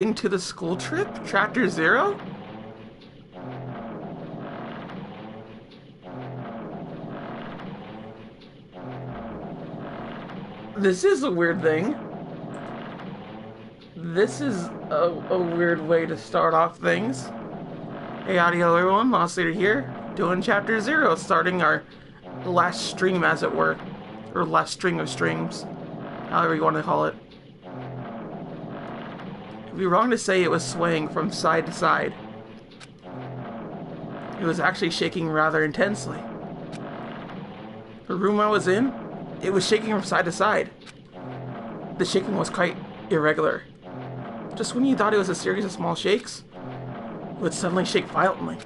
Into the school trip? Chapter 0? This is a weird thing. This is a weird way to start off things. Hey, audio everyone, Lost Leader here, doing Chapter 0, starting our last stream, as it were. Or last string of streams, however you want to call it. It'd be wrong to say it was swaying from side to side. It was actually shaking rather intensely. The room I was in, it was shaking from side to side. The shaking was quite irregular. Just when you thought it was a series of small shakes, it would suddenly shake violently.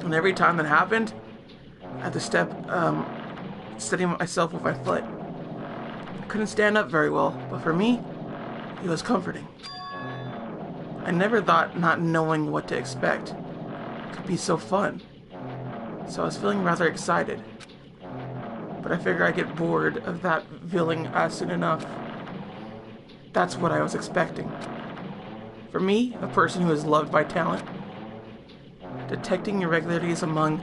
And every time that happened, I had to steady myself with my foot. I couldn't stand up very well, but for me, it was comforting. I never thought not knowing what to expect could be so fun, so I was feeling rather excited. But I figured I'd get bored of that feeling soon enough. That's what I was expecting. For me, a person who is loved by talent, detecting irregularities among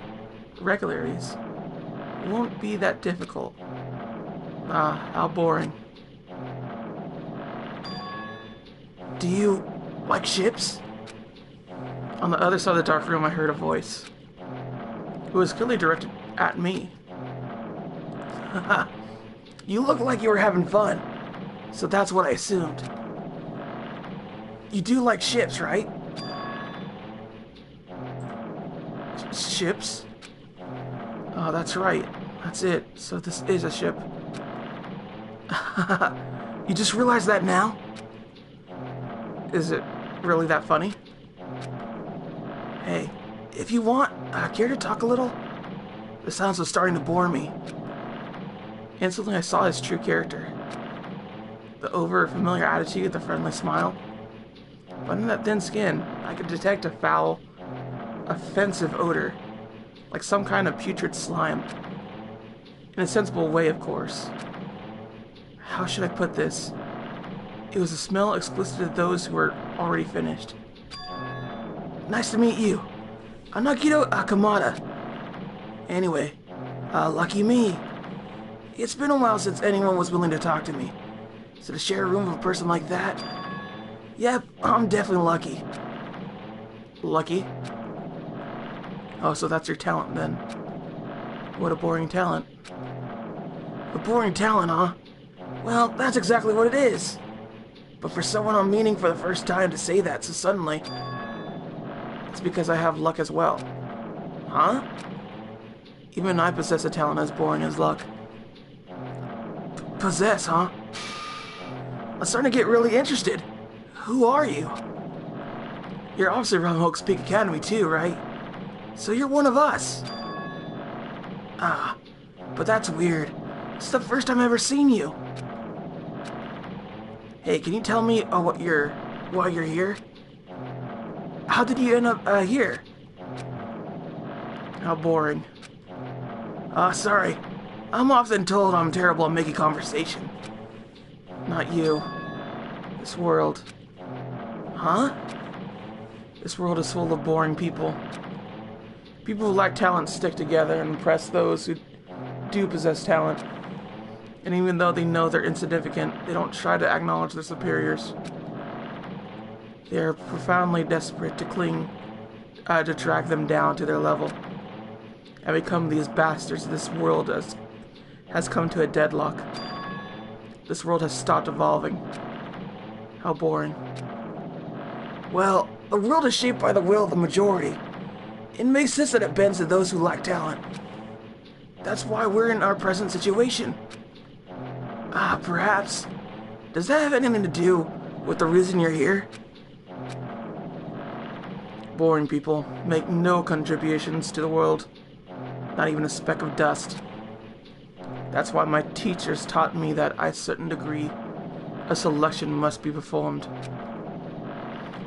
regularities won't be that difficult. How boring. Do you like ships? On the other side of the dark room, I heard a voice. It was clearly directed at me. You look like you were having fun, so that's what I assumed. You do like ships, right? Ships? Oh, that's right. That's it. So this is a ship. You just realized that now? Is it really that funny? Hey, if you want, care to talk a little? The sounds was starting to bore me. Instantly I saw his true character. The over-familiar attitude, the friendly smile. But under that thin skin, I could detect a foul, offensive odor, like some kind of putrid slime. In a sensible way, of course. How should I put this? It was a smell exclusive to those who were already finished. Nice to meet you. Anakito Akamada. Anyway, lucky me. It's been a while since anyone was willing to talk to me. So to share a room with a person like that? Yep, I'm definitely lucky. Lucky? Oh, so that's your talent then. What a boring talent. A boring talent, huh? Well, that's exactly what it is. But for someone I'm meeting for the first time to say that so suddenly, it's because I have luck as well. Huh? Even I possess a talent as boring as luck. Possess, huh? I'm starting to get really interested. Who are you? You're obviously from Hoax Peak Academy too, right? So you're one of us. But that's weird. It's the first time I've ever seen you. Hey, can you tell me why you're here? How did you end up here? How boring. Sorry. I'm often told I'm terrible at making conversation. Not you. This world. Huh? This world is full of boring people. People who lack talent stick together and impress those who do possess talent. And even though they know they're insignificant, they don't try to acknowledge their superiors. They are profoundly desperate to to drag them down to their level. And become these bastards this world has come to a deadlock. This world has stopped evolving. How boring. Well, the world is shaped by the will of the majority. It makes sense that it bends to those who lack talent. That's why we're in our present situation. Perhaps. Does that have anything to do with the reason you're here? Boring people make no contributions to the world. Not even a speck of dust. That's why my teachers taught me that at a certain degree, a selection must be performed.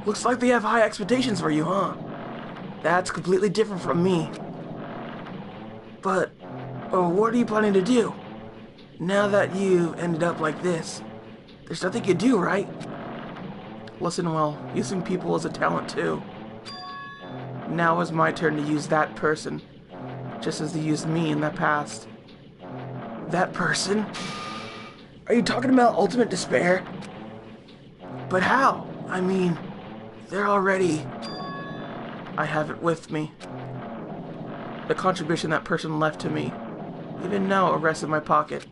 Looks like they have high expectations for you, huh? That's completely different from me. But, what are you planning to do? Now that you've ended up like this, there's nothing you can do, right? Listen well, using people is a talent too. Now is my turn to use that person, just as they used me in the past. That person? Are you talking about ultimate despair? But how? I mean, they're already... I have it with me. The contribution that person left to me, even now it rests in my pocket.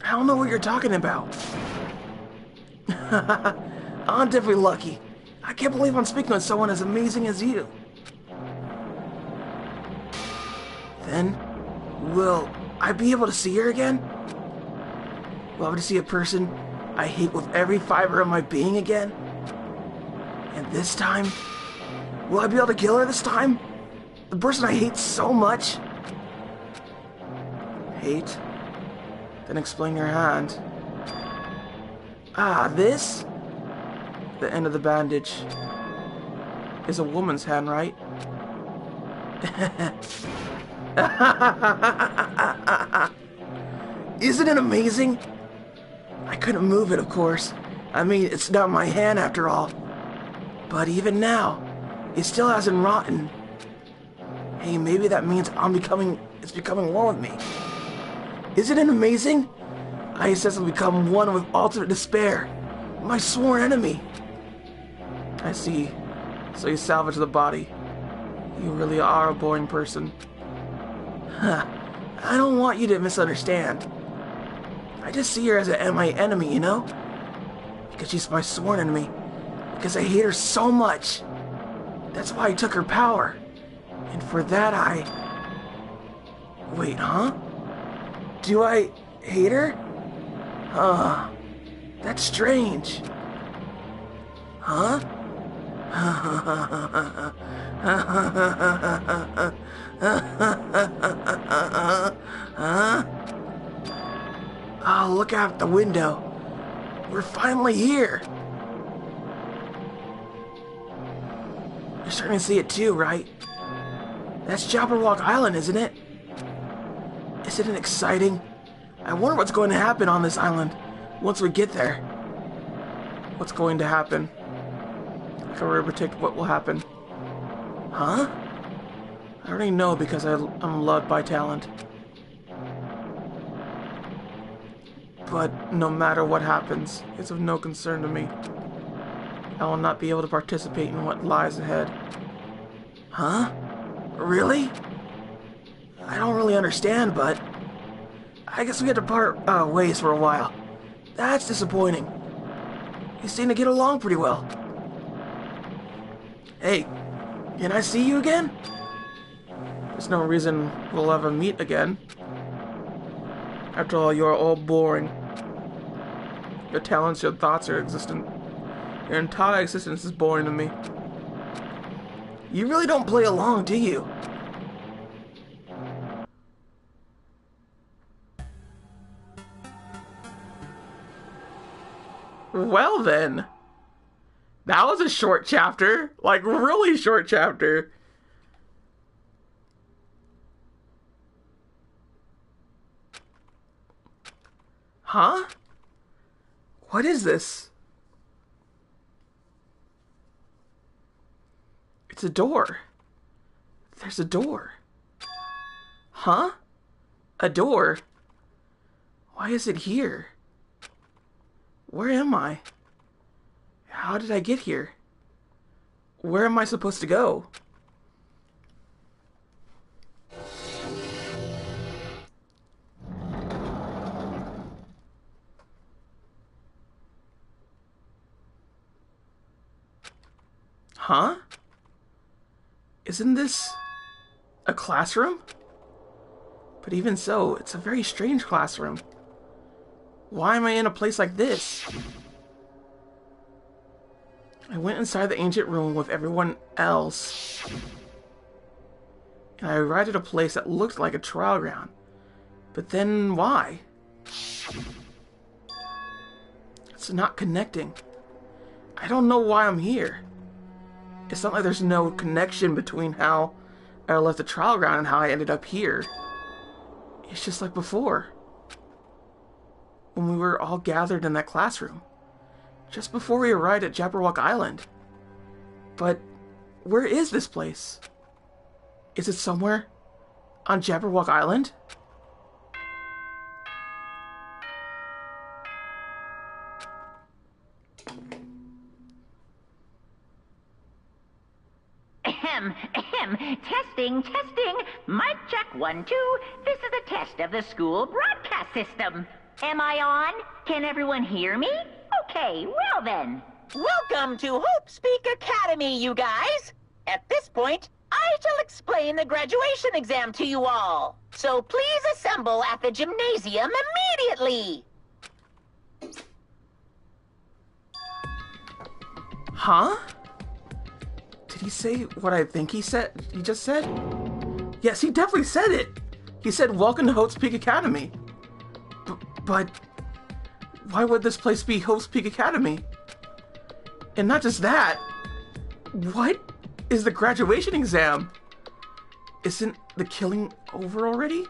I don't know what you're talking about. I'm definitely lucky. I can't believe I'm speaking with someone as amazing as you. Then, will I be able to see her again? Will I be able to see a person I hate with every fiber of my being again? And this time, will I be able to kill her this time? The person I hate so much? Hate? Then explain your hand. Ah, this? The end of the bandage is a woman's hand, right? Isn't it amazing? I couldn't move it, of course. I mean, it's not my hand after all. But even now, it still hasn't rotten. Hey, maybe that means it's becoming one with me. Isn't it amazing? I essentially become one with ultimate despair, my sworn enemy. I see. So you salvage the body. You really are a boring person. Huh. I don't want you to misunderstand. I just see her as my enemy, you know? Because she's my sworn enemy. Because I hate her so much. That's why I took her power. And for that I... Wait, huh? Do I hate her? That's strange. Huh? Oh, look out the window. We're finally here. You're starting to see it too, right? That's Jabberwock Island, isn't it? Isn't it exciting? I wonder what's going to happen on this island once we get there. What's going to happen? I can already predict what will happen. Huh? I already know because I'm loved by talent. But no matter what happens, it's of no concern to me. I will not be able to participate in what lies ahead. Huh? Really? I don't really understand, but... I guess we had to part ways for a while. That's disappointing. You seem to get along pretty well. Hey, can I see you again? There's no reason we'll ever meet again. After all, you're all boring. Your talents, your thoughts are existent. Your entire existence is boring to me. You really don't play along, do you? Well then. That was a short chapter. Like, really short chapter. Huh? What is this? It's a door. There's a door. Huh? A door? Why is it here? Where am I? How did I get here? Where am I supposed to go? Huh? Isn't this a classroom? But even so, it's a very strange classroom. Why am I in a place like this? I went inside the ancient room with everyone else. And I arrived at a place that looked like a trial ground. But then why? It's not connecting. I don't know why I'm here. It's not like there's no connection between how I left the trial ground and how I ended up here. It's just like before. When we were all gathered in that classroom. just before we arrived at Jabberwock Island. But where is this place? Is it somewhere on Jabberwock Island? Testing. Mic check 1, 2. This is a test of the school broadcast system. Am I on? Can everyone hear me? Okay, well then. Welcome to Hope Speak Academy, you guys. At this point, I shall explain the graduation exam to you all. So please assemble at the gymnasium immediately. Huh? Did he say what I think he said? He just said? Yes, he definitely said it. He said, "Welcome to Hope's Peak Academy." But why would this place be Hope's Peak Academy? And not just that, what is the graduation exam? Isn't the killing over already?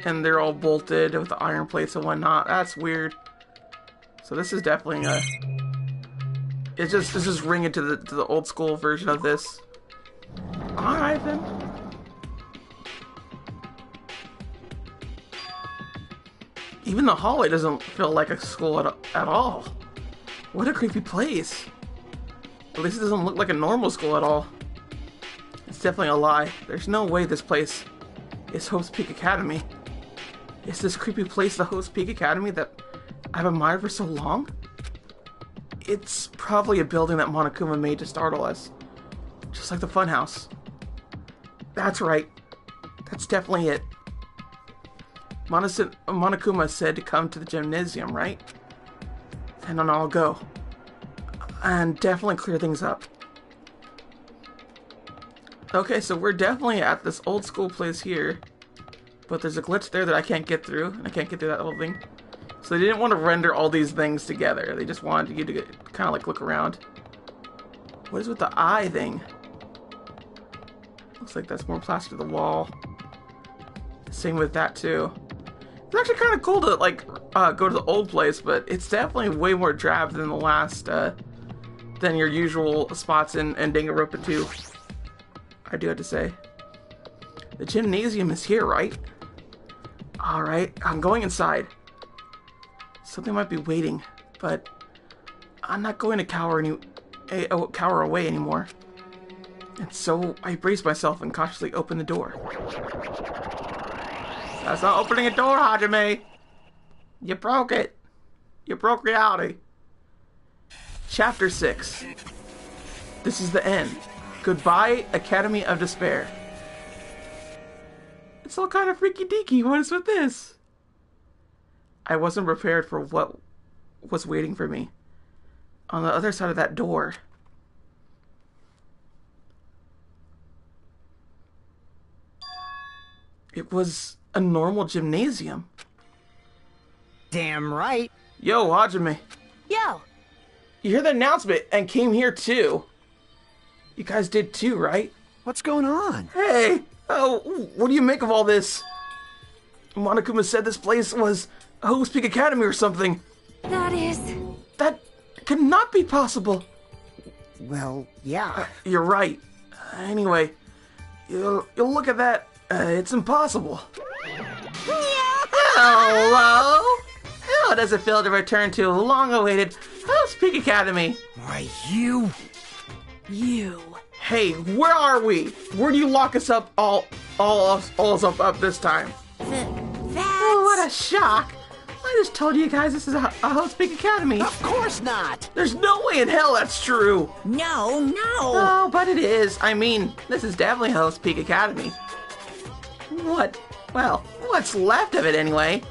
And they're all bolted with the iron plates and whatnot. That's weird. So this is definitely a... It's just ringing to the old school version of this. Alright then. Even the hallway doesn't feel like a school at all. What a creepy place. At least it doesn't look like a normal school at all. It's definitely a lie. There's no way this place is Hope's Peak Academy. Is this creepy place the Hope's Peak Academy that I've admired for so long? It's probably a building that Monokuma made to startle us. Just like the funhouse. That's right. That's definitely it. Monokuma said to come to the gymnasium, right? Then I'll go. And definitely clear things up. Okay, so we're definitely at this old school place here. But there's a glitch there that I can't get through. And I can't get through that little thing. So they didn't want to render all these things together. They just wanted you to kind of like look around. What is with the eye thing? Looks like that's more plaster to the wall. Same with that too. It's actually kind of cool to like go to the old place, but it's definitely way more drab than the last, than your usual spots in Danganronpa 2. I do have to say. The gymnasium is here, right? Alright, I'm going inside. Something might be waiting, but I'm not going to cower away anymore. And so I brace myself and cautiously open the door. That's not opening a door, Hajime! You broke it! You broke reality. Chapter 6. This is the end. Goodbye, Academy of Despair. It's all kind of freaky-deaky. What is with this? I wasn't prepared for what was waiting for me on the other side of that door. It was a normal gymnasium. Damn right. Yo, Hajime. Yo. You hear the announcement and came here too. You guys did too, right? What's going on? Hey! Oh, what do you make of all this? Monokuma said this place was Hope's Peak Academy or something. That could not be possible. Well, yeah. You're right. Anyway, you'll look at that. It's impossible. Hello! How does it feel to return to long-awaited Hope's Peak Academy? Why, you. Hey, where are we? Where do you lock us up all us up this time? Oh, what a shock! I just told you guys this is a Hope's Peak Academy. Of course not. There's no way in hell that's true. No. Oh, but it is. I mean, this is definitely Hope's Peak Academy. What? Well, what's left of it anyway?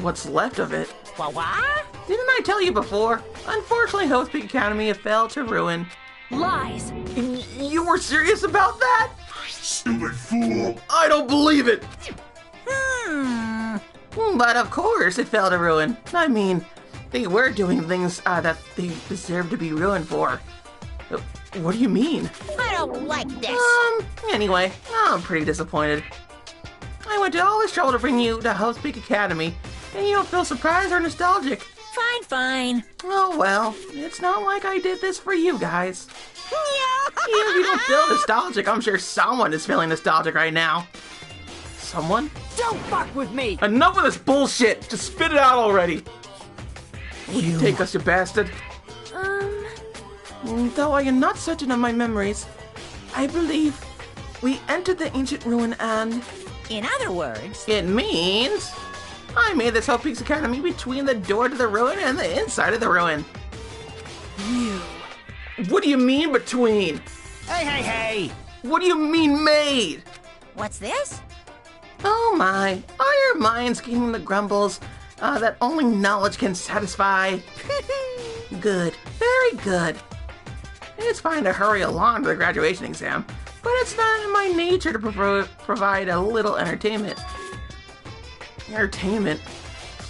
What's left of it? What? Didn't I tell you before? Unfortunately, Hope's Peak Academy fell to ruin. Lies. You were serious about that? Stupid fool! I don't believe it! Hmm. But of course it fell to ruin. I mean, they were doing things that they deserve to be ruined for. What do you mean? I don't like this. Anyway, I'm pretty disappointed. I went to all this trouble to bring you to Hope's Peak Academy, And you don't feel surprised or nostalgic. Fine, fine. Oh well, it's not like I did this for you guys. Yeah. Even if you don't feel nostalgic, I'm sure someone is feeling nostalgic right now. Someone? Don't fuck with me! Enough of this bullshit! Just spit it out already! Will you take us, you bastard? Though I am not certain of my memories, I believe we entered the ancient ruin and... In other words, It means... I made this Hope Peaks Academy between the door to the ruin and the inside of the ruin. You. What do you mean between? Hey, hey, hey! What do you mean made? what's this? Oh my, are your minds getting the grumbles that only knowledge can satisfy? Good, very good. It's fine to hurry along to the graduation exam, but it's not in my nature to provide a little entertainment. Entertainment?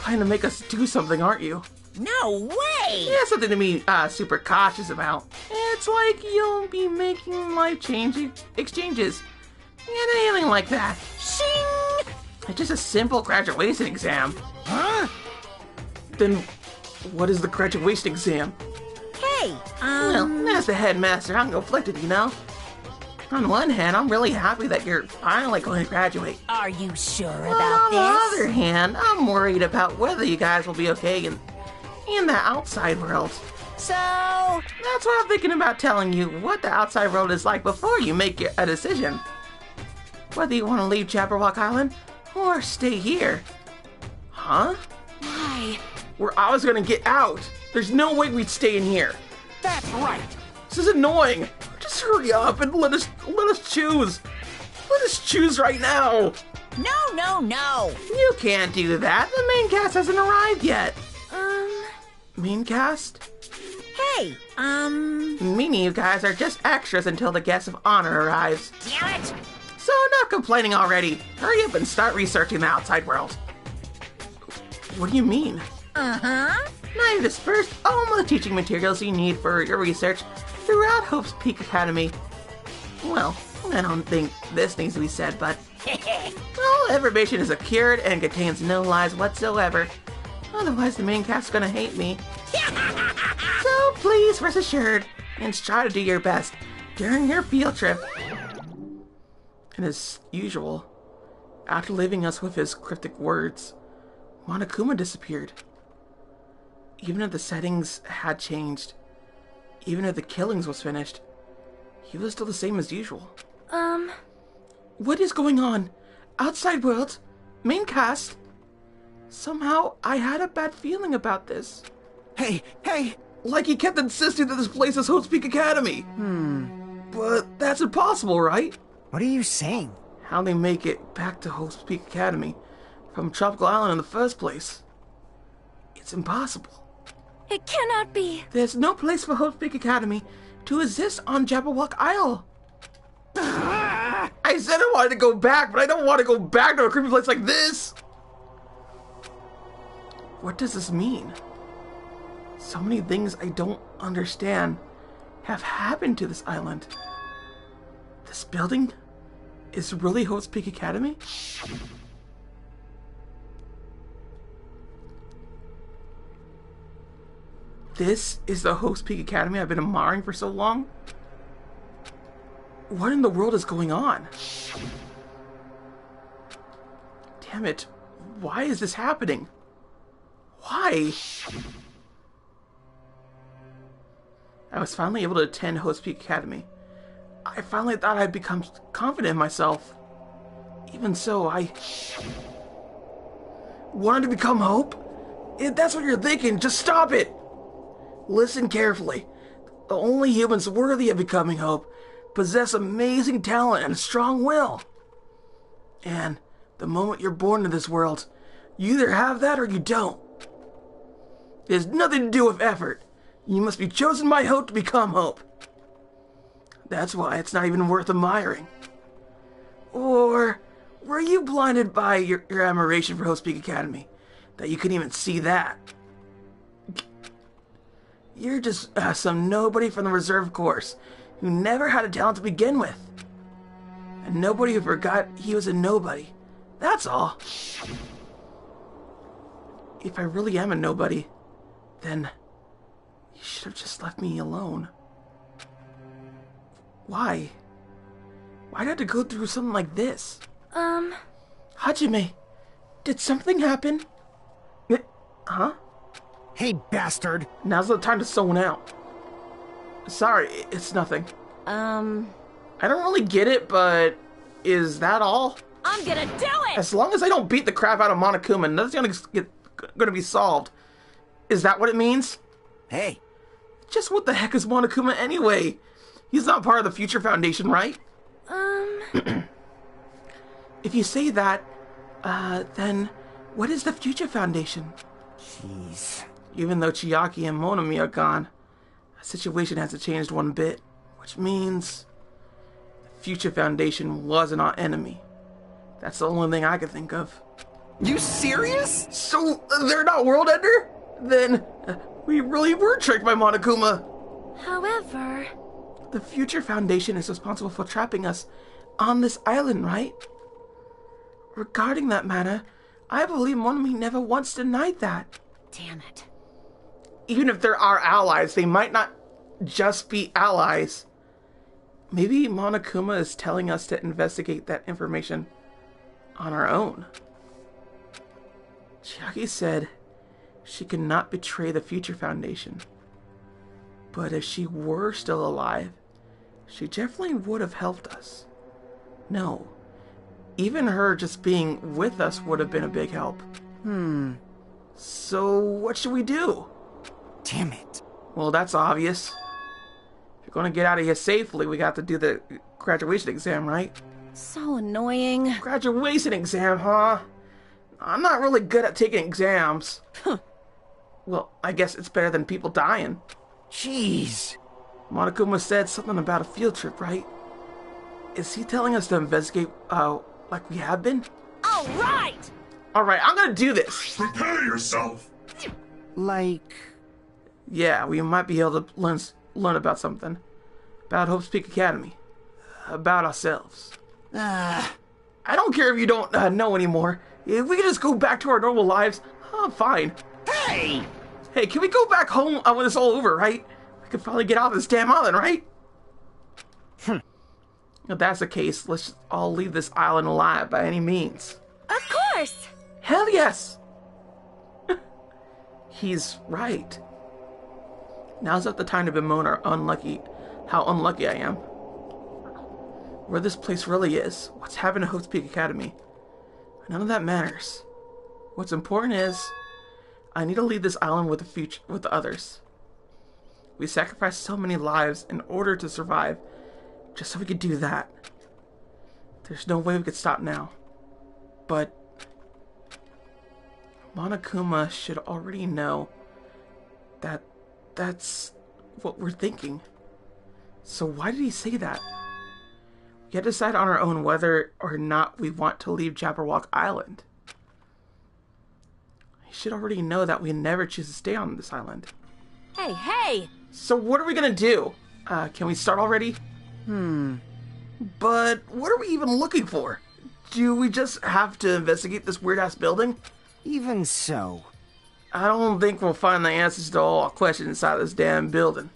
Trying to make us do something, aren't you? No way! Yeah, something to be super cautious about. It's like you'll be making life-changing exchanges. And anything like that. Shing! It's just a simple graduation exam. Huh? Then what is the graduation exam? Hey, Well, as the headmaster, I'm conflicted, you know? On one hand, I'm really happy that you're finally going to graduate. are you sure But about on the this? other hand, I'm worried about whether you guys will be okay in the outside world. So, That's why I'm thinking about telling you what the outside world is like before you make a decision. Whether you want to leave Jabberwock Island or stay here. Huh? why? We're always gonna get out. There's no way we'd stay in here. That's right! This is annoying. Just hurry up and let us choose. Let us choose right now. No. You can't do that. The main cast hasn't arrived yet. Main cast? Hey, Meaning you guys are just extras until the guest of honor arrives. damn it! So enough complaining already. Hurry up and start researching the outside world. What do you mean? Uh-huh. Now you've dispersed all the teaching materials you need for your research throughout Hope's Peak Academy. Well, I don't think this needs to be said, but... Well, information is secured and contains no lies whatsoever. Otherwise, the main cast's gonna hate me. So please, rest assured, and try to do your best during your field trip. And as usual, after leaving us with his cryptic words, Monokuma disappeared. Even if the settings had changed, even if the killings was finished, he was still the same as usual. What is going on? Outside world? Main cast? Somehow, I had a bad feeling about this. Hey, hey! Like he kept insisting that this place is Hope's Peak Academy. But that's impossible, right? What are you saying? How they make it back to Hope's Peak Academy from Tropical Island in the first place? It's impossible. It cannot be. There's no place for Hope's Peak Academy to exist on Jabberwock Isle. I said I wanted to go back, but I don't want to go back to a creepy place like this. What does this mean? So many things I don't understand have happened to this island. This building is really Hope's Peak Academy? This is the Hope's Peak Academy I've been admiring for so long? What in the world is going on? Damn it. Why is this happening? Why? I was finally able to attend Hope's Peak Academy. I finally thought I'd become confident in myself. Even so, I wanted to become Hope? If that's what you're thinking, just stop it! Listen carefully. The only humans worthy of becoming Hope possess amazing talent and a strong will. And the moment you're born into this world, you either have that or you don't. It has nothing to do with effort. You must be chosen by Hope to become Hope. That's why it's not even worth admiring. Or were you blinded by your admiration for Hope's Peak Academy, that you couldn't even see that? You're just some nobody from the reserve course who never had a talent to begin with. And nobody who forgot he was a nobody. That's all. if I really am a nobody, then you should have just left me alone. Why? Why'd I have to go through something like this? Hajime, did something happen? Huh? Hey, bastard. Now's the time to zone out. Sorry, it's nothing. I don't really get it, but is that all? I'm gonna do it! As long as I don't beat the crap out of Monokuma, nothing's gonna be solved. Is that what it means? Hey. Just what the heck is Monokuma anyway? He's not part of the Future Foundation, right? If you say that, then what is the Future Foundation? Jeez. Even though Chiaki and Monami are gone, the situation hasn't changed one bit, which means the Future Foundation wasn't our enemy. That's the only thing I can think of. You serious? So, they're not World Ender? Then, we really were tricked by Monokuma. However... The Future Foundation is responsible for trapping us on this island, right? Regarding that matter, I believe Monami never once denied that. Damn it. Even if they're our allies, they might not just be allies. Maybe Monokuma is telling us to investigate that information on our own. Chiaki said she could not betray the Future Foundation. But if she were still alive, she definitely would have helped us. No, even her just being with us would have been a big help. So what should we do? Damn it. Well, that's obvious. If you're gonna get out of here safely, we got to do the graduation exam, right? So annoying. Graduation exam, huh? I'm not really good at taking exams. Well, I guess it's better than people dying. Jeez. Monokuma said something about a field trip, right? Is he telling us to investigate, like we have been? All right! Alright, I'm gonna do this! Prepare yourself. Like... Yeah, we might be able to learn about something. About Hope's Peak Academy. About ourselves. I don't care if you don't know anymore. If we can just go back to our normal lives, I'm fine. Hey! Hey, can we go back home when it's all over, right? We can finally get off this damn island, right? If that's the case, let's just all leave this island alive by any means. Of course! Hell yes! He's right. Now's not the time to bemoan how unlucky I am. Where this place really is, what's happened to Hope's Peak Academy. None of that matters. What's important is, I need to leave this island with the others. We sacrificed so many lives in order to survive, just so we could do that. There's no way we could stop now. But Monokuma should already know that that's what we're thinking. So why did he say that? We had to decide on our own whether or not we want to leave Jabberwock Island. He should already know that we never choose to stay on this island. Hey! So what are we gonna do? Can we start already? But what are we even looking for? Do we just have to investigate this weird-ass building? Even so. I don't think we'll find the answers to all our questions inside this damn building.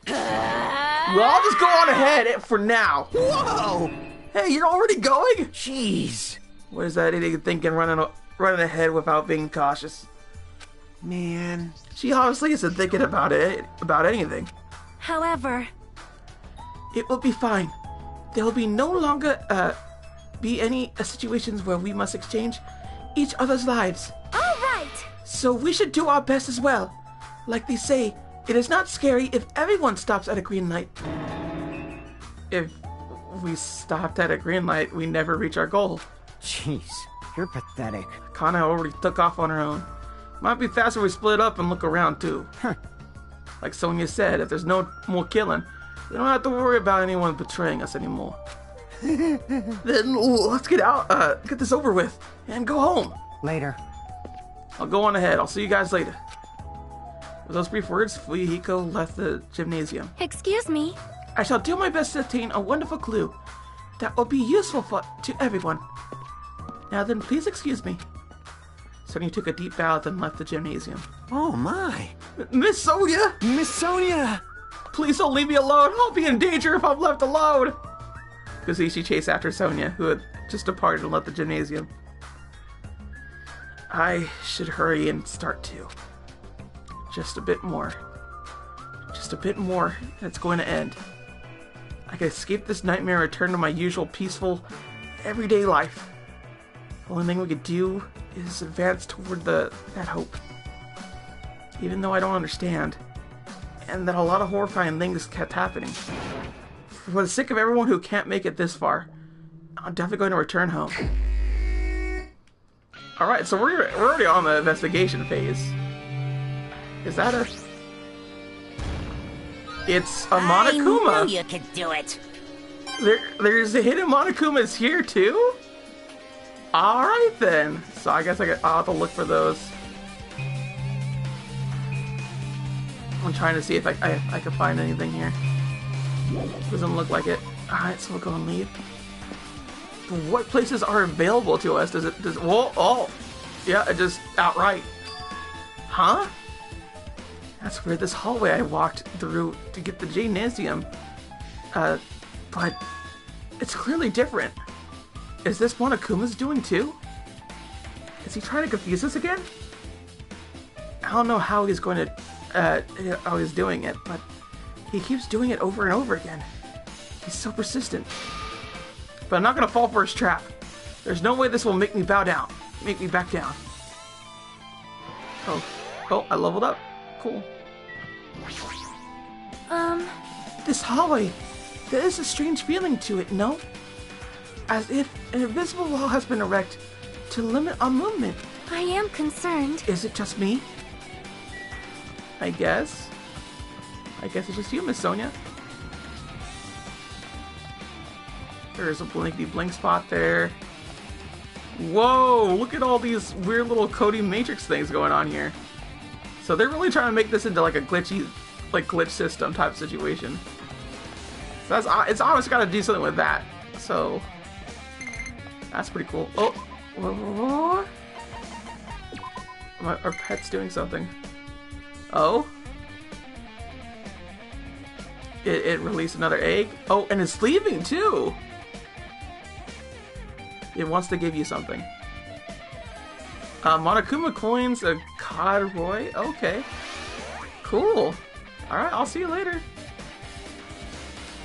Well, I'll just go on ahead for now. Whoa! Hey, you're already going? Jeez. What is that idiot thinking running ahead without being cautious? Man. She obviously isn't thinking about anything. However... It will be fine. There will be no longer, be any situations where we must exchange each other's lives. All right! So we should do our best as well. Like they say, it is not scary if everyone stops at a green light. If we stopped at a green light, we never reach our goal. Jeez, you're pathetic. Kana already took off on her own. Might be faster if we split up and look around too. Like Sonia said, if there's no more killing, we don't have to worry about anyone betraying us anymore. Then let's get out, get this over with, and go home. Later. I'll go on ahead. I'll see you guys later. With those brief words, Fuyuhiko left the gymnasium. Excuse me? I shall do my best to obtain a wonderful clue that will be useful to everyone. Now then, please excuse me. Sonia took a deep bow, then left the gymnasium. Oh my. Miss Sonia! Miss Sonia! Please don't leave me alone! I'll be in danger if I'm left alone! Kazushi chased after Sonia, who had just departed and left the gymnasium. I should hurry and start too. Just a bit more. Just a bit more, and it's going to end. I can escape this nightmare and return to my usual peaceful, everyday life. The only thing we could do is advance toward that hope. Even though I don't understand, and that a lot of horrifying things kept happening. For the sake of everyone who can't make it this far, I'm definitely going to return home. Alright, so we're already on the investigation phase. Is that a... It's a Monokuma! I knew you could do it! There's a hidden Monokumas here too? Alright then. So I guess I'll have to look for those. I'm trying to see if I can find anything here. Doesn't look like it. Alright, so we'll go and leave. What places are available to us? Whoa, oh! Yeah, it just outright. Huh? That's where this hallway I walked through to get the gymnasium. But it's clearly different. Is this what Akuma's doing too? Is he trying to confuse us again? I don't know how he's going to, how he's doing it, but he keeps doing it over and over again. He's so persistent. But I'm not gonna fall for his trap. There's no way this will make me bow down. Make me back down. Oh, I leveled up. Cool. This hallway, there is a strange feeling to it, no? As if an invisible wall has been erected to limit our movement. I am concerned. Is it just me? I guess it's just you, Miss Sonia. There's a blinkety blink spot there. Whoa, look at all these weird little Cody Matrix things going on here. So they're really trying to make this into like a glitchy, like glitch system type situation. So it's obviously got to do something with that. So that's pretty cool. Oh, whoa. Our pet's doing something. Oh, it released another egg. Oh, and it's leaving too. It wants to give you something. Monokuma coins, a cod roy. Okay. Cool. Alright, I'll see you later.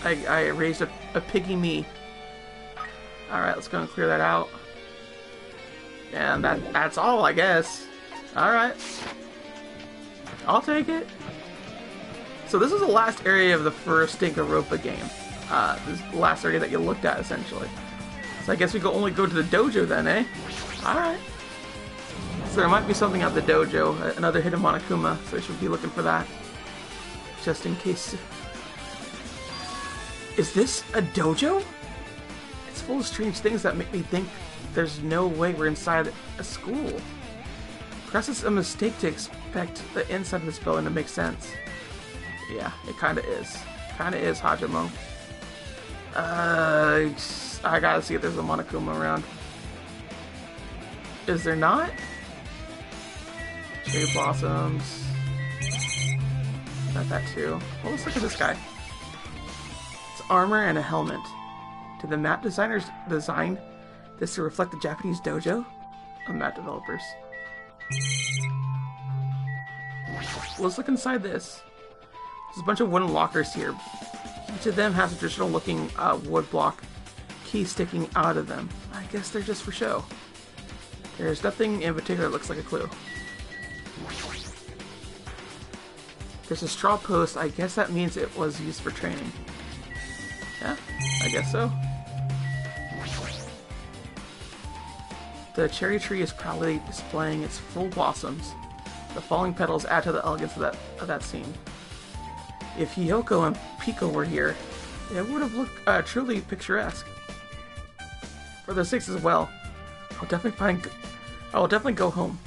I raised a piggy me. Alright, let's go and clear that out. And that's all, I guess. Alright. I'll take it. So this is the last area of the first Danganronpa game. This is the last area that you looked at, essentially. So I guess we only go to the dojo then, eh? Alright. So there might be something at the dojo, another hidden Monokuma, so I should be looking for that. Just in case. Is this a dojo? It's full of strange things that make me think there's no way we're inside a school. Perhaps it's a mistake to expect the inside of this building to make sense. Yeah, it kinda is. Kinda is, Hajimo. I gotta see if there's a Monokuma around. Is there not? Cherry blossoms. Got that too. Well, let's look at this guy. It's armor and a helmet. Did the map designers design this to reflect the Japanese dojo of map developers? Let's look inside this. There's a bunch of wooden lockers here. Each of them has a traditional looking wood block key sticking out of them. I guess they're just for show. There's nothing in particular that looks like a clue. There's a straw post. I guess that means it was used for training. Yeah, I guess so. The cherry tree is proudly displaying its full blossoms. The falling petals add to the elegance of that scene. If Hiyoko and Pico were here, it would have looked truly picturesque. For the sakes as well, I will definitely go home.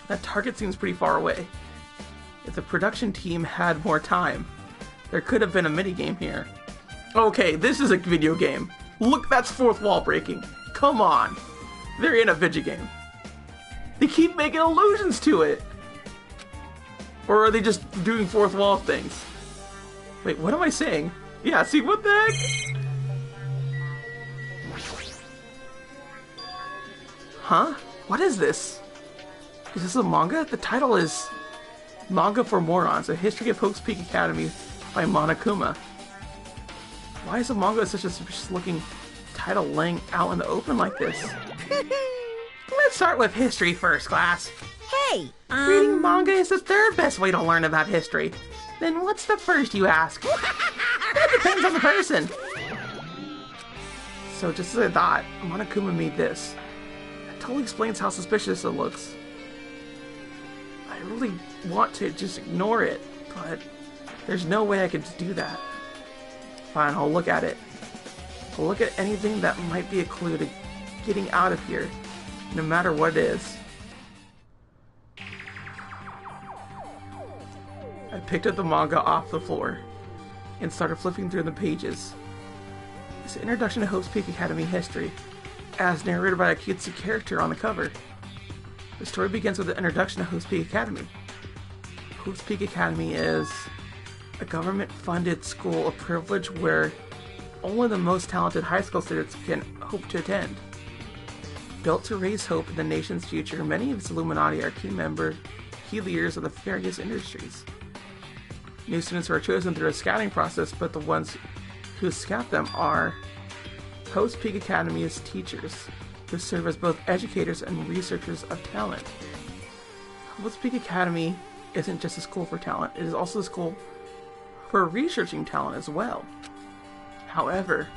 That target seems pretty far away. If the production team had more time, there could have been a minigame here. Okay, this is a video game. Look, that's fourth wall breaking. Come on. They're in a video game. They keep making allusions to it. Or are they just doing fourth wall things? Wait, what am I saying? Yeah, see, what the heck? Huh? What is this? Is this a manga? The title is Manga for Morons, A History of Hope's Peak Academy by Monokuma. Why is a manga with such a suspicious looking title laying out in the open like this? Let's start with history first, class. Hey, Reading manga is the third best way to learn about history. Then what's the first, you ask? That depends on the person. So just as I thought, Monokuma made this. It totally explains how suspicious it looks. I really want to just ignore it, but there's no way I could do that. Fine, I'll look at it. I'll look at anything that might be a clue to getting out of here, no matter what it is. I picked up the manga off the floor and started flipping through the pages. It's an introduction to Hope's Peak Academy history, as narrated by a cutesy character on the cover. The story begins with the introduction to Hope's Peak Academy. Hope's Peak Academy is a government-funded school of privilege where only the most talented high school students can hope to attend. Built to raise hope in the nation's future, many of its Illuminati are key leaders of the various industries. New students are chosen through a scouting process, but the ones who scout them are Hope's Peak Academy's teachers, who serve as both educators and researchers of talent. Hope's Peak Academy isn't just a school for talent, it is also a school for researching talent as well. However,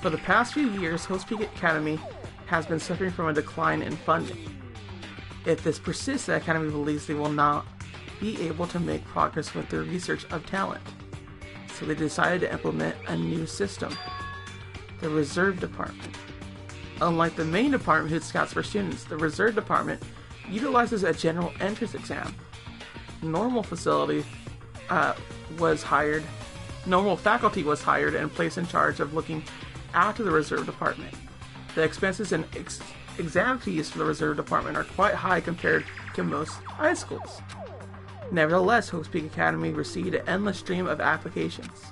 for the past few years, Hope's Peak Academy has been suffering from a decline in funding. If this persists, the Academy believes they will not be able to make progress with their research of talent. So they decided to implement a new system, the Reserve Department. Unlike the main department who scouts for students, the Reserve Department utilizes a general entrance exam. Normal faculty was hired and placed in charge of looking after the Reserve Department. The expenses and exam fees for the Reserve Department are quite high compared to most high schools. Nevertheless, Hope's Peak Academy received an endless stream of applications.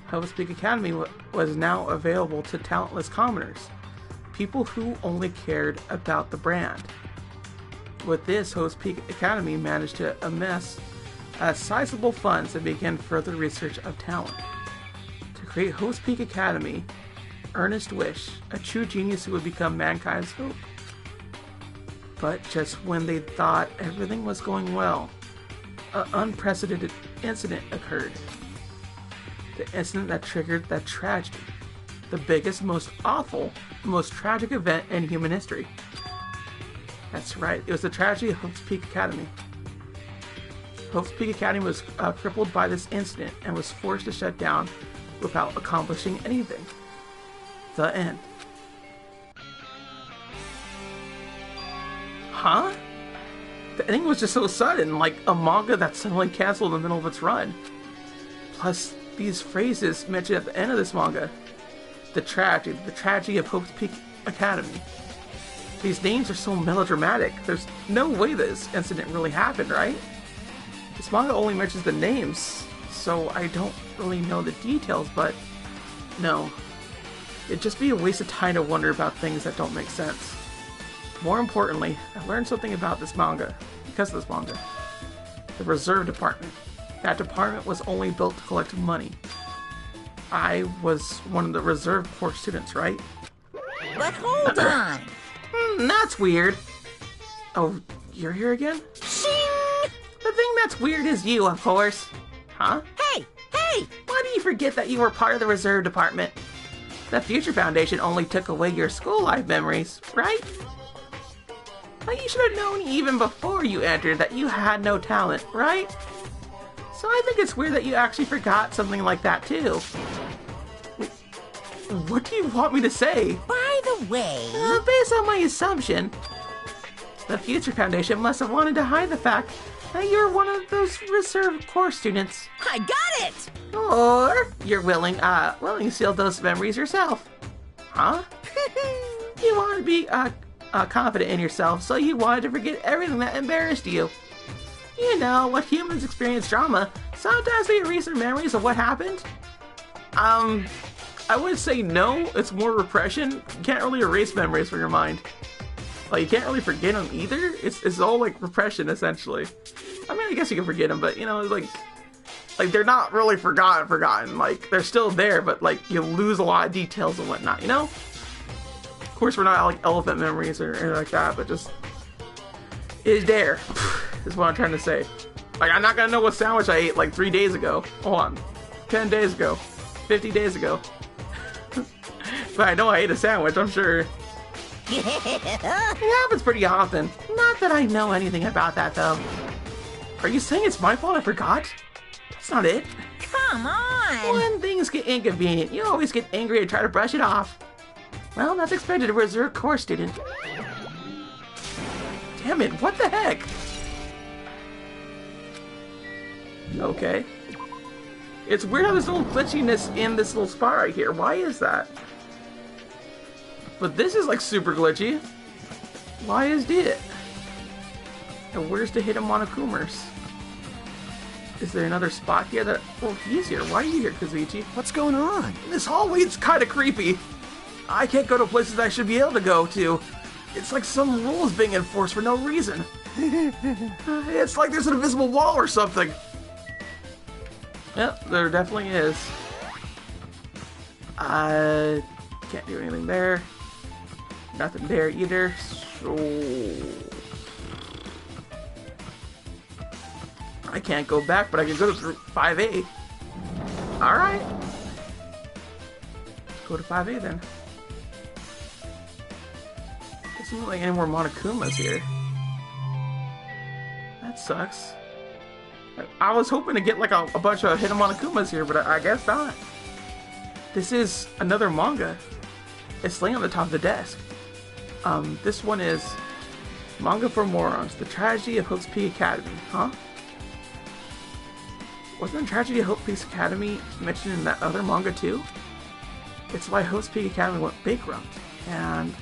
Hope's Peak Academy was now available to talentless commoners, people who only cared about the brand. With this, Hope's Peak Academy managed to amass sizable funds and begin further research of talent. To create Hope's Peak Academy, earnest wish, a true genius who would become mankind's hope. But just when they thought everything was going well, an unprecedented incident occurred. The incident that triggered that tragedy. The biggest, most awful, most tragic event in human history. That's right, it was the tragedy of Hope's Peak Academy. Hope's Peak Academy was crippled by this incident and was forced to shut down without accomplishing anything. The end. Huh? The ending was just so sudden, like a manga that suddenly canceled in the middle of its run. Plus, these phrases mentioned at the end of this manga. The tragedy of Hope's Peak Academy. These names are so melodramatic. There's no way this incident really happened, right? This manga only mentions the names, so I don't really know the details, but no. It'd just be a waste of time to wonder about things that don't make sense. More importantly, I learned something about this manga, because of this manga. The Reserve Department. That department was only built to collect money. I was one of the Reserve Corps students, right? but hold on. That's weird. Oh, you're here again? Shing! The thing that's weird is you, of course. Huh? Hey! Why do you forget that you were part of the Reserve Department? The Future Foundation only took away your school life memories, right? But you should have known even before you entered that you had no talent, right? So I think it's weird that you actually forgot something like that too. What do you want me to say? By the way... Based on my assumption, the Future Foundation must have wanted to hide the fact that you're one of those Reserve Corps students. I got it! Or you're willing to seal those memories yourself. Huh? You want to be confident in yourself, so you wanted to forget everything that embarrassed you. You know, when humans experience trauma, sometimes we erase our memories of what happened. I would say no, it's more repression. You can't really erase memories from your mind. Like, you can't really forget them either. It's all like repression, essentially. I mean, I guess you can forget them, but you know, like they're not really forgotten. Like, they're still there, but like, you lose a lot of details and whatnot, you know? Of course, we're not like elephant memories or anything like that, but just, it's there, is what I'm trying to say. Like, I'm not gonna know what sandwich I ate like 3 days ago. Hold on. 10 days ago. 50 days ago. But I know I ate a sandwich, I'm sure. It happens pretty often. Not that I know anything about that, though. Are you saying it's my fault I forgot? That's not it. Come on! When things get inconvenient, you always get angry and try to brush it off. Well, that's expected of a reserve course student. Damn it, what the heck? Okay. It's weird how there's a little glitchiness in this little spot right here. Why is that? But this is like super glitchy. Why is it? And where's the hidden Monokumers? Is there another spot here that... Well, he's here. Why are you here, Kazuichi? What's going on? This hallway's kind of creepy. I can't go to places I should be able to go to. It's like some rules being enforced for no reason. It's like there's an invisible wall or something. Yep, there definitely is. Can't do anything there. Nothing there either. So I can't go back, but I can go to 5A. Alright. Go to 5A then. Doesn't look like any more Monokumas here. That sucks. I was hoping to get like a bunch of hidden Monokumas here, but I guess not. This is another manga. It's laying on the top of the desk. This one is Manga for Morons, The Tragedy of Hope's Peak Academy. Huh? Wasn't the Tragedy of Hope's Peak Academy mentioned in that other manga too? It's why Hope's Peak Academy went bankrupt, and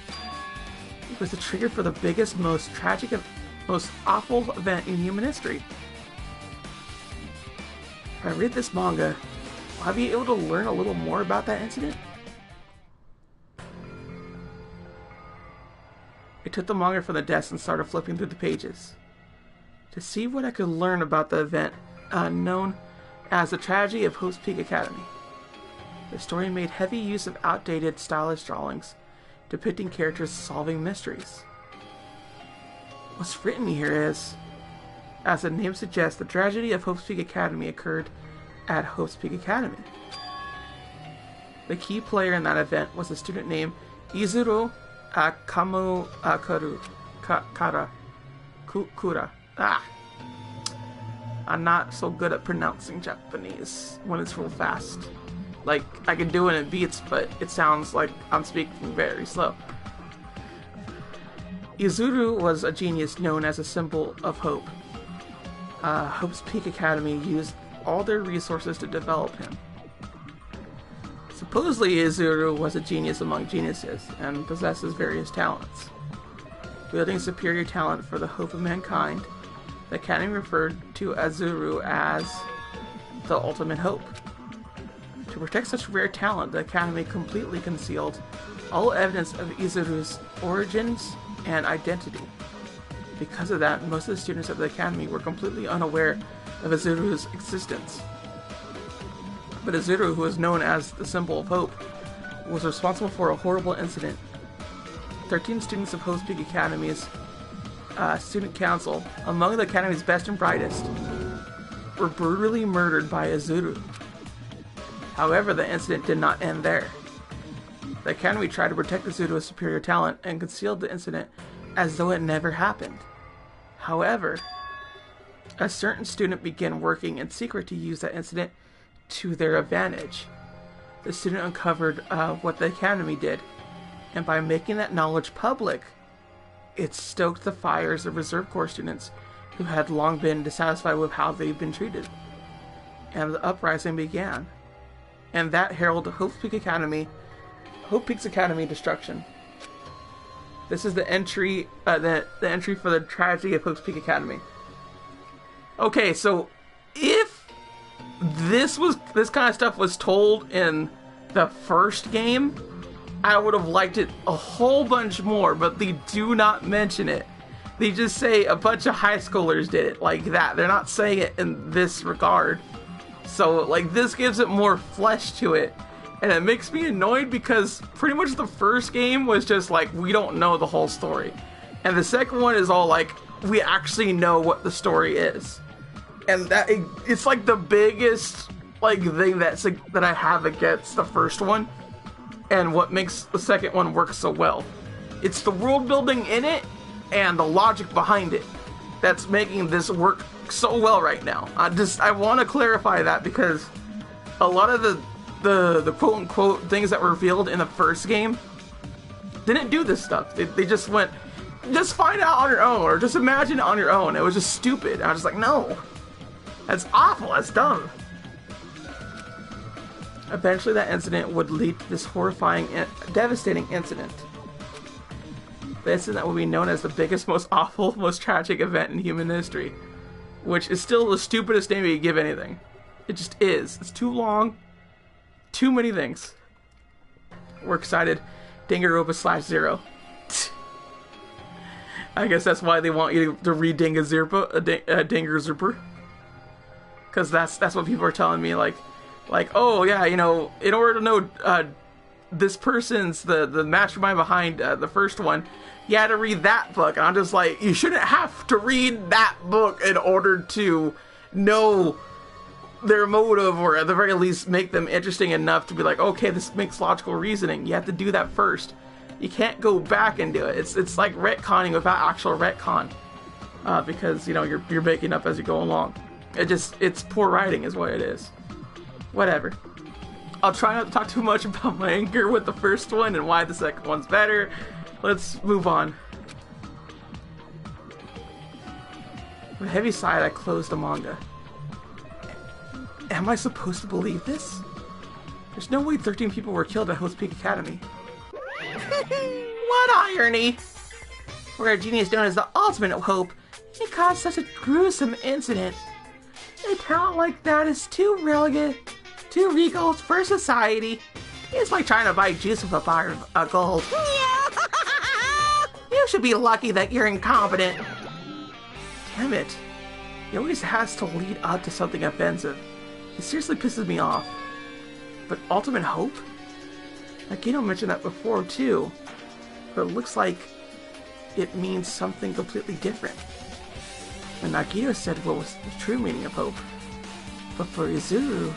it was the trigger for the biggest, most tragic, and most awful event in human history. If I read this manga, will I be able to learn a little more about that incident? I took the manga from the desk and started flipping through the pages to see what I could learn about the event known as the Tragedy of Hope's Peak Academy. The story made heavy use of outdated, stylish drawings depicting characters solving mysteries. What's written here is, as the name suggests, the Tragedy of Hope's Peak Academy occurred at Hope's Peak Academy. The key player in that event was a student named Izuru Kura. I'm not so good at pronouncing Japanese when it's real fast. Like, I can do it in beats, but it sounds like I'm speaking very slow. Izuru was a genius known as a symbol of hope. Hope's Peak Academy used all their resources to develop him. Supposedly, Izuru was a genius among geniuses and possesses various talents. Wielding superior talent for the hope of mankind, the Academy referred to Izuru as the ultimate hope. To protect such rare talent, the Academy completely concealed all evidence of Izuru's origins and identity. Because of that, most of the students of the Academy were completely unaware of Izuru's existence. But Izuru, who is known as the symbol of hope, was responsible for a horrible incident. 13 students of Hope's Peak Academy's student council, among the Academy's best and brightest, were brutally murdered by Izuru. However, the incident did not end there. The Academy tried to protect Izuru's superior talent and concealed the incident as though it never happened. However, a certain student began working in secret to use that incident to their advantage. The student uncovered what the Academy did, and by making that knowledge public, it stoked the fires of reserve corps students who had long been dissatisfied with how they've been treated. And the uprising began. And that heralded Hope Peak's Academy destruction. This is the entry, the entry for the tragedy of Hope's Peak Academy. Okay, so if this kind of stuff was told in the first game, I would have liked it a whole bunch more, but they do not mention it. They just say a bunch of high schoolers did it like that. They're not saying it in this regard. So, like, this gives it more flesh to it. And it makes me annoyed because pretty much the first game was just like, we don't know the whole story. And the second one is all like, we actually know what the story is. And it's like the biggest like thing that I have against the first one. And what makes the second one work so well. It's the world building in it and the logic behind it that's making this work so well right now. I want to clarify that because a lot of the quote unquote things that were revealed in the first game didn't do this stuff. They just went, just find out on your own or just imagine it on your own. It was just stupid. I was just like, no, that's awful. That's dumb. Eventually that incident would lead to this horrifying and devastating incident. The incident would be known as the biggest, most awful, most tragic event in human history. Which is still the stupidest name you could give anything. It just is. It's too long. Too many things. We're excited. Danganronpa /0. I guess that's why they want you to read Danganronpa. Because that's what people are telling me, like, oh yeah, you know, in order to know this person's the mastermind behind the first one, you had to read that book. And I'm just like, you shouldn't have to read that book in order to know their motive, or at the very least make them interesting enough to be like, okay, this makes logical reasoning. You have to do that first. You can't go back and do it. It's like retconning without actual retcon, because you know you're making up as you go along. It's poor writing is what it is. Whatever. I'll try not to talk too much about my anger with the first one and why the second one's better. Let's move on. With a heavy sigh, I closed the manga. Am I supposed to believe this? There's no way 13 people were killed at Hope's Peak Academy. What irony! Where a genius known as the ultimate of hope, it caused such a gruesome incident. A talent like that is too regal for society. It's like trying to buy juice with a bar of gold. You should be lucky that you're incompetent. Damn it. He always has to lead up to something offensive. He seriously pisses me off. But ultimate hope? Nagito mentioned that before too. But it looks like it means something completely different. And Nagito said what was the true meaning of hope. But for Izuru,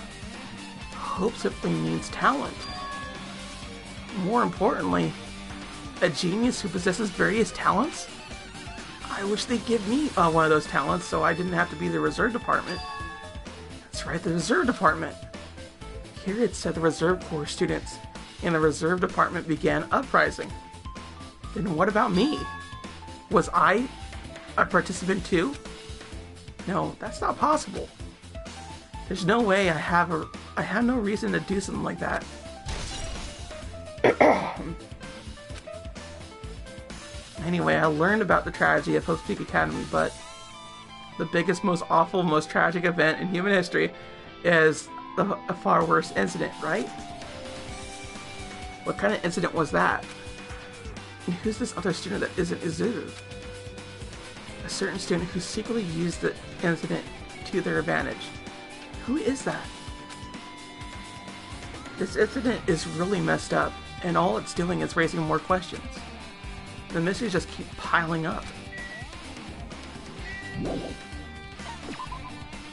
hope simply means talent. More importantly, a genius who possesses various talents? I wish they'd give me one of those talents so I didn't have to be the reserve department. That's right, the reserve department. Here it said the reserve corps students in the reserve department began uprising. Then what about me? Was I a participant too? No, that's not possible. There's no way I have no reason to do something like that. Anyway, I learned about the tragedy of Hope's Peak Academy, but the biggest, most awful, most tragic event in human history is a far worse incident, right? What kind of incident was that? And who's this other student that isn't Izuru? A certain student who secretly used the incident to their advantage. Who is that? This incident is really messed up, and all it's doing is raising more questions. The mysteries just keep piling up.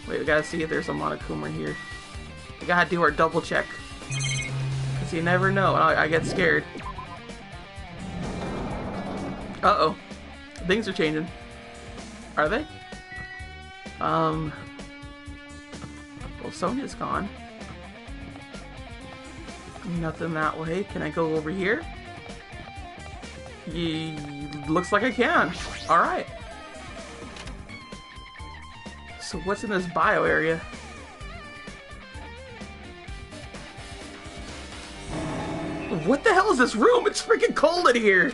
Wait, we gotta see if there's a Monokuma here. We gotta do our double check. Cause you never know, I get scared. Uh-oh. Things are changing. Are they? Well, Sonia's gone. Nothing that way. Can I go over here? Looks like I can. Alright. So what's in this bio area? What the hell is this room? It's freaking cold in here!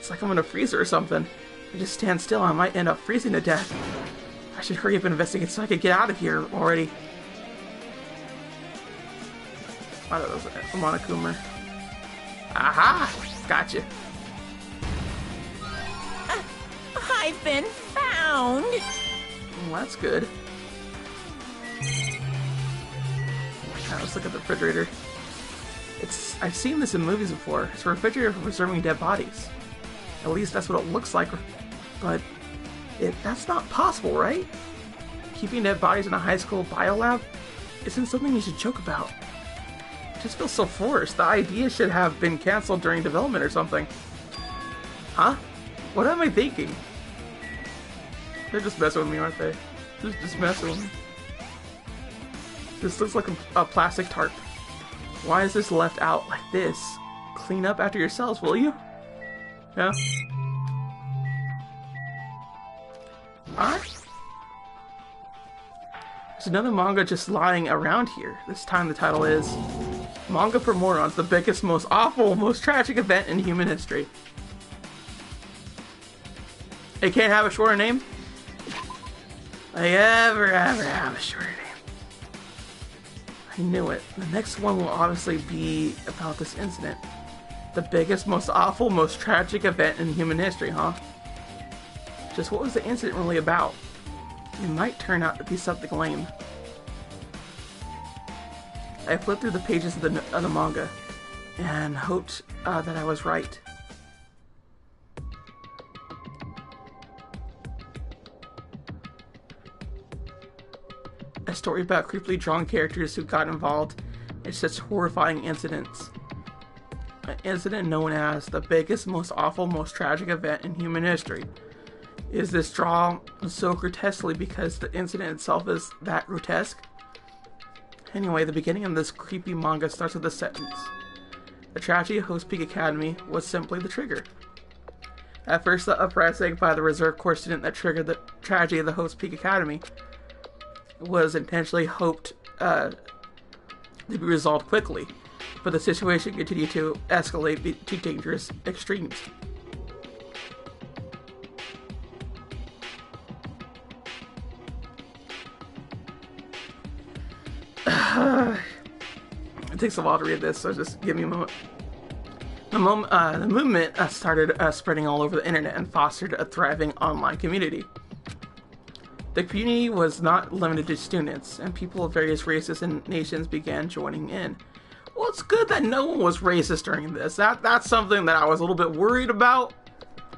Looks like I'm in a freezer or something. If I just stand still, I might end up freezing to death. I should hurry up and investigate so I could get out of here already. I thought it was a Monokuma. Aha! Gotcha. I've been found. Well, that's good. Now let's look at the refrigerator. I've seen this in movies before. It's a refrigerator for preserving dead bodies. At least that's what it looks like. But that's not possible, right? Keeping dead bodies in a high school biolab isn't something you should joke about. It just feels so forced. The idea should have been canceled during development or something. Huh? What am I thinking? They're just messing with me, aren't they? Just messing with me. This looks like a plastic tarp. Why is this left out like this? Clean up after yourselves, will you? Yeah? Alright. There's another manga just lying around here. This time the title is Manga for Morons, the biggest, most awful, most tragic event in human history. It can't have a shorter name? I ever have a shorter name. I knew it. The next one will obviously be about this incident. The biggest, most awful, most tragic event in human history, huh? Just what was the incident really about? It might turn out to be something lame. I flipped through the pages of the manga and hoped that I was right. A story about creepily drawn characters who got involved in such horrifying incidents. An incident known as the biggest, most awful, most tragic event in human history. Is this drawn so grotesquely because the incident itself is that grotesque? Anyway, the beginning of this creepy manga starts with a sentence. The tragedy of Host Peak Academy was simply the trigger. At first, the uprising by the reserve corps student that triggered the tragedy of the Host Peak Academy was intentionally hoped to be resolved quickly, but the situation continued to escalate to dangerous extremes. It takes a while to read this, so just give me a moment. The movement started spreading all over the internet and fostered a thriving online community. The community was not limited to students, and people of various races and nations began joining in. Well, it's good that no one was racist during this. That's something that I was a little bit worried about.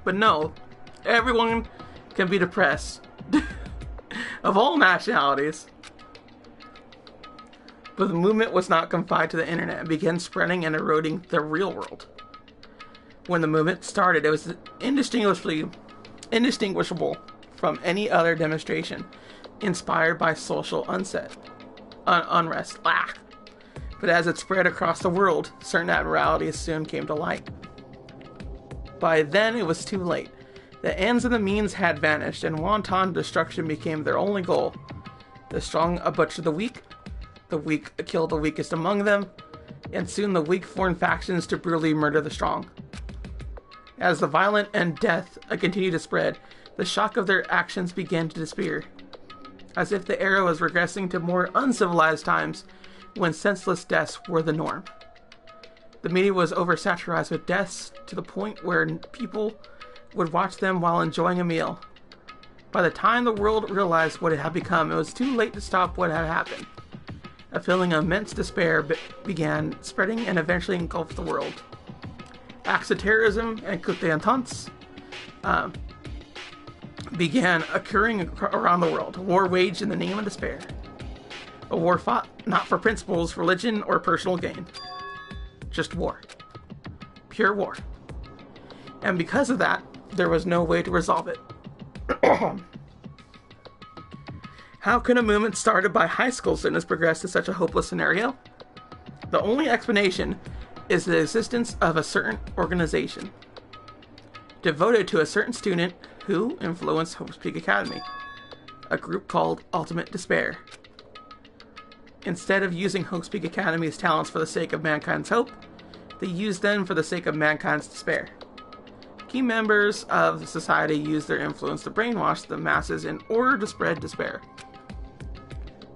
But no, everyone can be depressed. Of all nationalities. But the movement was not confined to the internet and began spreading and eroding the real world. When the movement started, it was indistinguishable from any other demonstration inspired by social unrest. But as it spread across the world, certain abnormalities soon came to light. By then, it was too late. The ends and the means had vanished, and wanton destruction became their only goal. The strong butchered the weak killed the weakest among them, and soon the weak formed factions to brutally murder the strong. As the violence and death continued to spread, the shock of their actions began to disappear, as if the era was regressing to more uncivilized times when senseless deaths were the norm. The media was oversaturated with deaths to the point where people would watch them while enjoying a meal. By the time the world realized what it had become, it was too late to stop what had happened. A feeling of immense despair began spreading and eventually engulfed the world. Acts of terrorism and coup d'etats began occurring around the world. A war waged in the name of despair. A war fought not for principles, religion, or personal gain. Just war. Pure war. And because of that, there was no way to resolve it. How can a movement started by high school students progress to such a hopeless scenario? The only explanation is the existence of a certain organization devoted to a certain student who influenced Hope's Peak Academy, a group called Ultimate Despair. Instead of using Hope's Peak Academy's talents for the sake of mankind's hope, they used them for the sake of mankind's despair. Key members of the society use their influence to brainwash the masses in order to spread despair.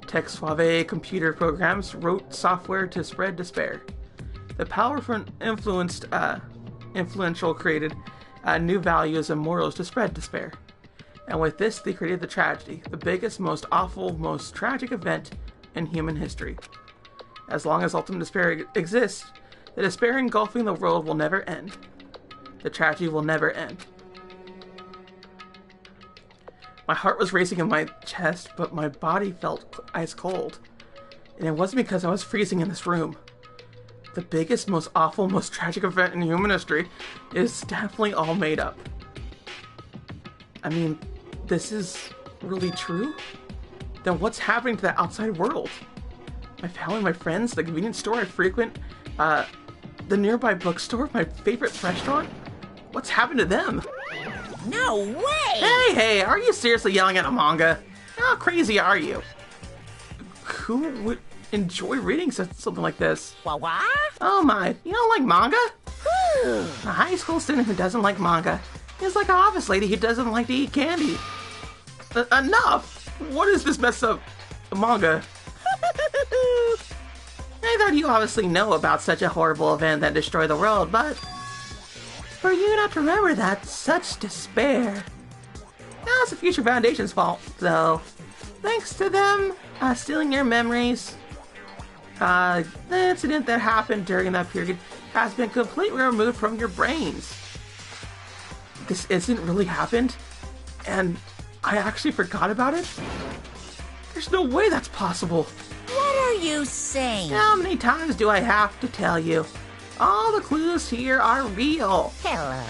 Tech Suave computer programs wrote software to spread despair. The powerful influential created new values and morals to spread despair. And with this, they created the tragedy, the biggest, most awful, most tragic event in human history. As long as ultimate despair exists, the despair engulfing the world will never end. The tragedy will never end. My heart was racing in my chest, but my body felt ice cold. And it wasn't because I was freezing in this room. The biggest, most awful, most tragic event in human history is definitely all made up. I mean, this is really true? Then what's happening to the outside world? My family, my friends, the convenience store I frequent, the nearby bookstore, my favorite restaurant? What's happened to them? No way! Hey, are you seriously yelling at a manga? How crazy are you? Who would enjoy reading something like this? What? Oh my, you don't like manga? A high school student who doesn't like manga is like an office lady who doesn't like to eat candy. Enough! What is this mess up manga? I thought you obviously know about such a horrible event that destroyed the world, but for you not to remember that, such despair. Now it's the Future Foundation's fault, though. Thanks to them stealing your memories, the incident that happened during that period has been completely removed from your brains. This incident really happened, and I actually forgot about it? There's no way that's possible. What are you saying? How many times do I have to tell you? All the clues here are real. Hello.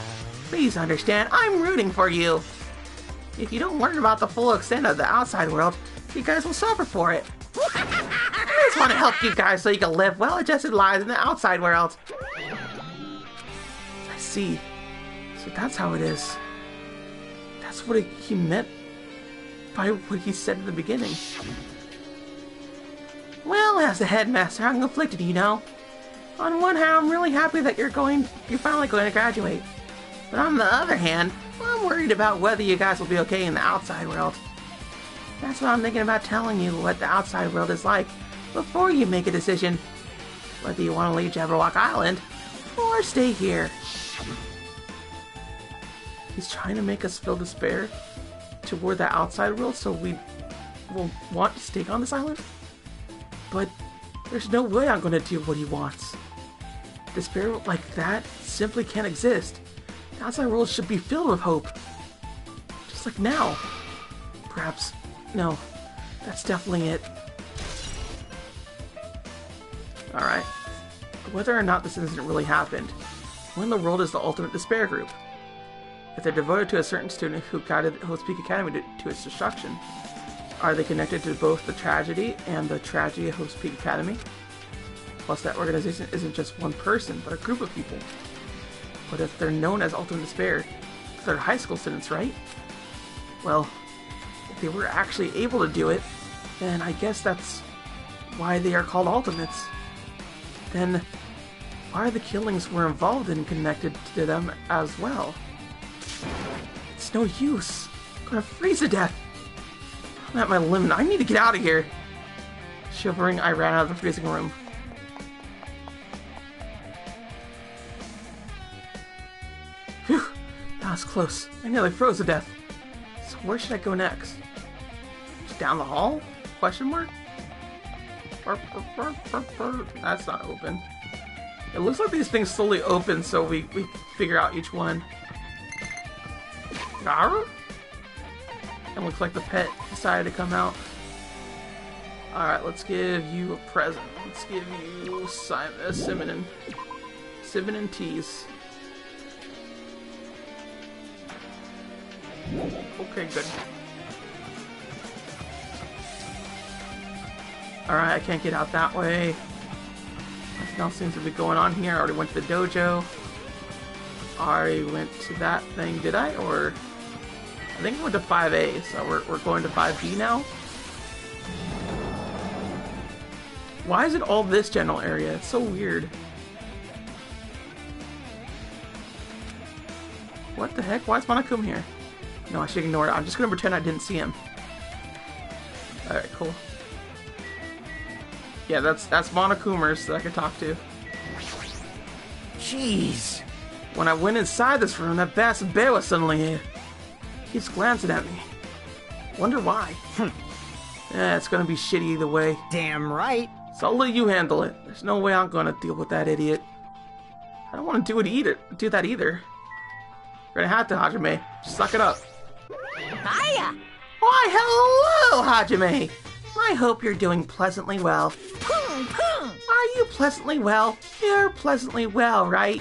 Please understand, I'm rooting for you. If you don't learn about the full extent of the outside world, you guys will suffer for it. I just want to help you guys so you can live well-adjusted lives in the outside world. I see. So that's how it is. That's what he meant by what he said in the beginning. Well, as the headmaster, I'm conflicted, you know. On one hand, I'm really happy that you're finally going to graduate. But on the other hand, I'm worried about whether you guys will be okay in the outside world. That's why I'm thinking about telling you what the outside world is like before you make a decision. Whether you want to leave Jabberwock Island or stay here. He's trying to make us feel despair toward the outside world so we will want to stay on this island? But there's no way I'm going to do what he wants. Despair like that simply can't exist. The outside world should be filled with hope. Just like now. Perhaps, no, that's definitely it. Alright. Whether or not this incident really happened, when the world is the ultimate despair group. If they're devoted to a certain student who guided Hope's Peak Academy to its destruction, are they connected to both the tragedy and the tragedy of Hope's Peak Academy? Plus, that organization isn't just one person, but a group of people. But if they're known as Ultimate Despair, they're high school students, right? Well, if they were actually able to do it, then I guess that's why they are called Ultimates. Then, why are the killings we're involved in connected to them as well? It's no use. I'm gonna freeze to death. I'm at my limit. I need to get out of here. Shivering, I ran out of the freezing room. Phew, that was close. I nearly froze to death. So where should I go next? Just down the hall? Question mark? That's not open. It looks like these things slowly open so we figure out each one. Garu? It looks like the pet decided to come out. Alright, let's give you a present. Let's give you Simon and Tease. Okay, good. Alright, I can't get out that way. Nothing else seems to be going on here. I already went to the dojo. I already went to that thing, did I? Or I think we went to 5A, so we're going to 5B now. Why is it all this general area? It's so weird. What the heck? Why is Monokuma here? No, I should ignore it. I'm just gonna pretend I didn't see him. Alright, cool. Yeah, that's Monokumers that I could talk to. Jeez. When I went inside this room, that bastard bear was suddenly here. Keeps glancing at me. Wonder why. Yeah, it's gonna be shitty either way. Damn right. So I'll let you handle it. There's no way I'm gonna deal with that idiot. I don't want to do that either. You're gonna have to, Hajime. Just suck it up. Hiya! Why, hello, Hajime! I hope you're doing pleasantly well. Are you pleasantly well? You're pleasantly well, right?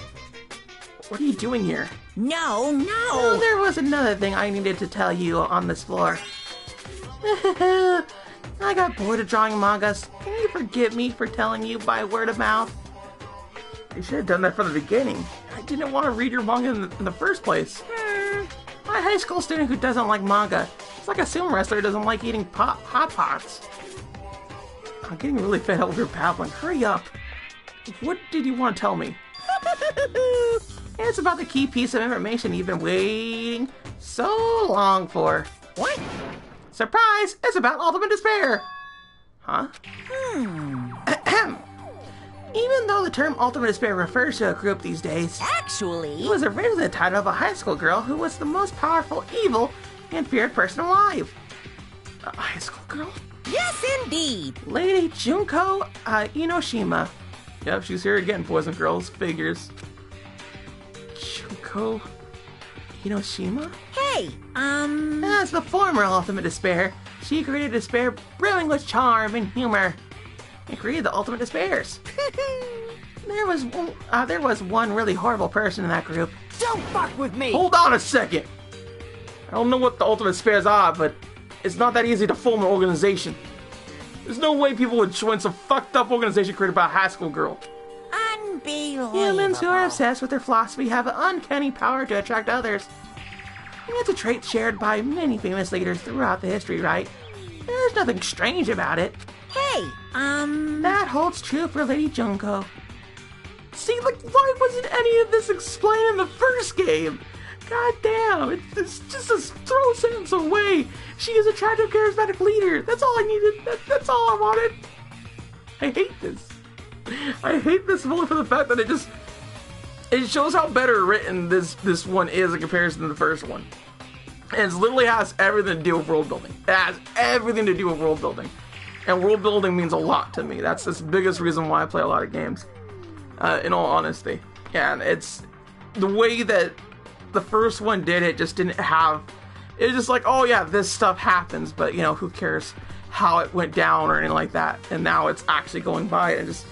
What are you doing here? No, Oh, no. there was another thing I needed to tell you on this floor. I got bored of drawing mangas. Can you forgive me for telling you by word of mouth? You should have done that from the beginning. I didn't want to read your manga in the first place. My high school student who doesn't like manga. It's like a sumo wrestler who doesn't like eating hot pots. I'm getting really fed up with your babbling. Hurry up. What did you want to tell me? It's about the key piece of information you've been waiting so long for. What? Surprise! It's about Ultimate Despair! Huh? Even though the term Ultimate Despair refers to a group these days, Actually, it was originally the title of a high school girl who was the most powerful, evil, and feared person alive. A high school girl? yes, indeed. Lady Junko Inoshima. Yep, she's here again, boys and girls. Figures. Junko Inoshima? Hey, As the former Ultimate Despair, she created Despair brimming with charm and humor, and created the Ultimate Despairs. There was one really horrible person in that group. Don't fuck with me. Hold on a second! I don't know what the Ultimate Despairs are, but it's not that easy to form an organization. There's no way people would join some fucked up organization created by a high school girl. unbelievable. Humans who are obsessed with their philosophy have an uncanny power to attract others. It's a trait shared by many famous leaders throughout the history, right? There's nothing strange about it. Hey, That holds true for Lady Junko. See, like, why wasn't any of this explained in the first game? God damn, it's just a throw a sentence away. She is a attractive, charismatic leader. That's all I needed. That's all I wanted. I hate this. I hate this only for the fact that it shows how better written this one is in comparison to the first one. And it literally has everything to do with world building. It has everything to do with world building. And world building means a lot to me. That's the biggest reason why I play a lot of games. In all honesty. Yeah, and it's the way that the first one did it just didn't have... It was just like, oh yeah, this stuff happens, but you know, who cares how it went down or anything like that. And now it's actually going by and just...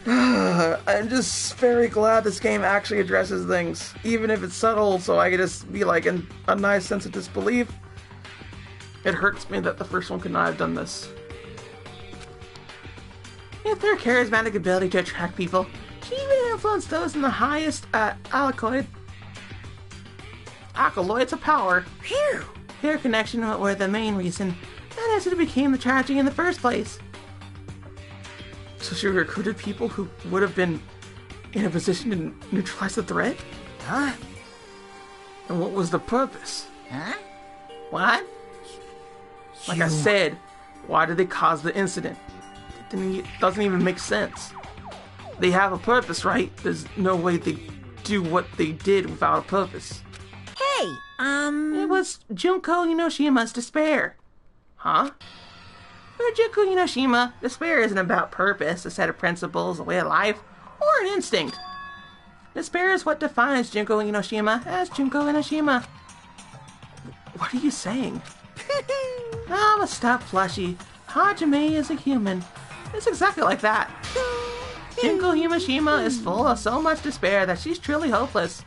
I'm just very glad this game actually addresses things, even if it's subtle, so I can just be like in a nice sense of disbelief. It hurts me that the first one could not have done this. With their charismatic ability to attract people, she even influenced those in the highest alkaloids of power. Phew. Their connection were the main reason that as it became the tragedy in the first place. So she recruited people who would have been in a position to neutralize the threat? Huh? And what was the purpose? Huh? What? Like I said, why did they cause the incident? It doesn't even make sense. They have a purpose, right? There's no way they do what they did without a purpose. Hey, It was Junko Inoshima's despair. Huh? For Junko Inoshima, despair isn't about purpose, a set of principles, a way of life, or an instinct. Despair is what defines Junko Inoshima as Junko Inoshima. What are you saying? Oh, but stop, Flushy. Hajime is a human. It's exactly like that. Junko Inoshima is full of so much despair that she's truly hopeless.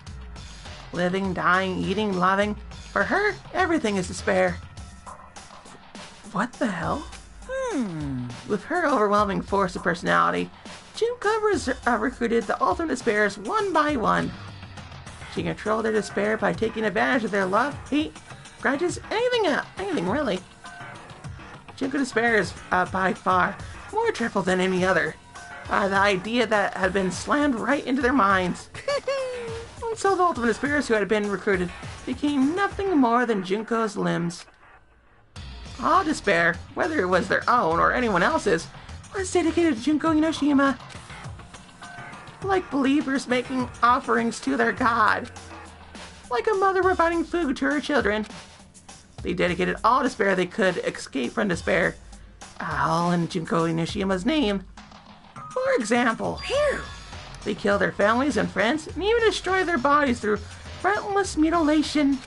Living, dying, eating, loving. For her, everything is despair. What the hell? With her overwhelming force of personality, Junko recruited the ultimate despairs one by one. She controlled their despair by taking advantage of their love, hate, grudges, anything really. Junko Despair is by far more dreadful than any other. The idea that had been slammed right into their minds. And so the Ultimate Despairs who had been recruited became nothing more than Junko's limbs. All despair, whether it was their own or anyone else's, was dedicated to Junko Enoshima. Like believers making offerings to their god. Like a mother providing food to her children. They dedicated all despair they could escape from despair, all in Junko Enoshima's name. For example, they kill their families and friends and even destroy their bodies through relentless mutilation.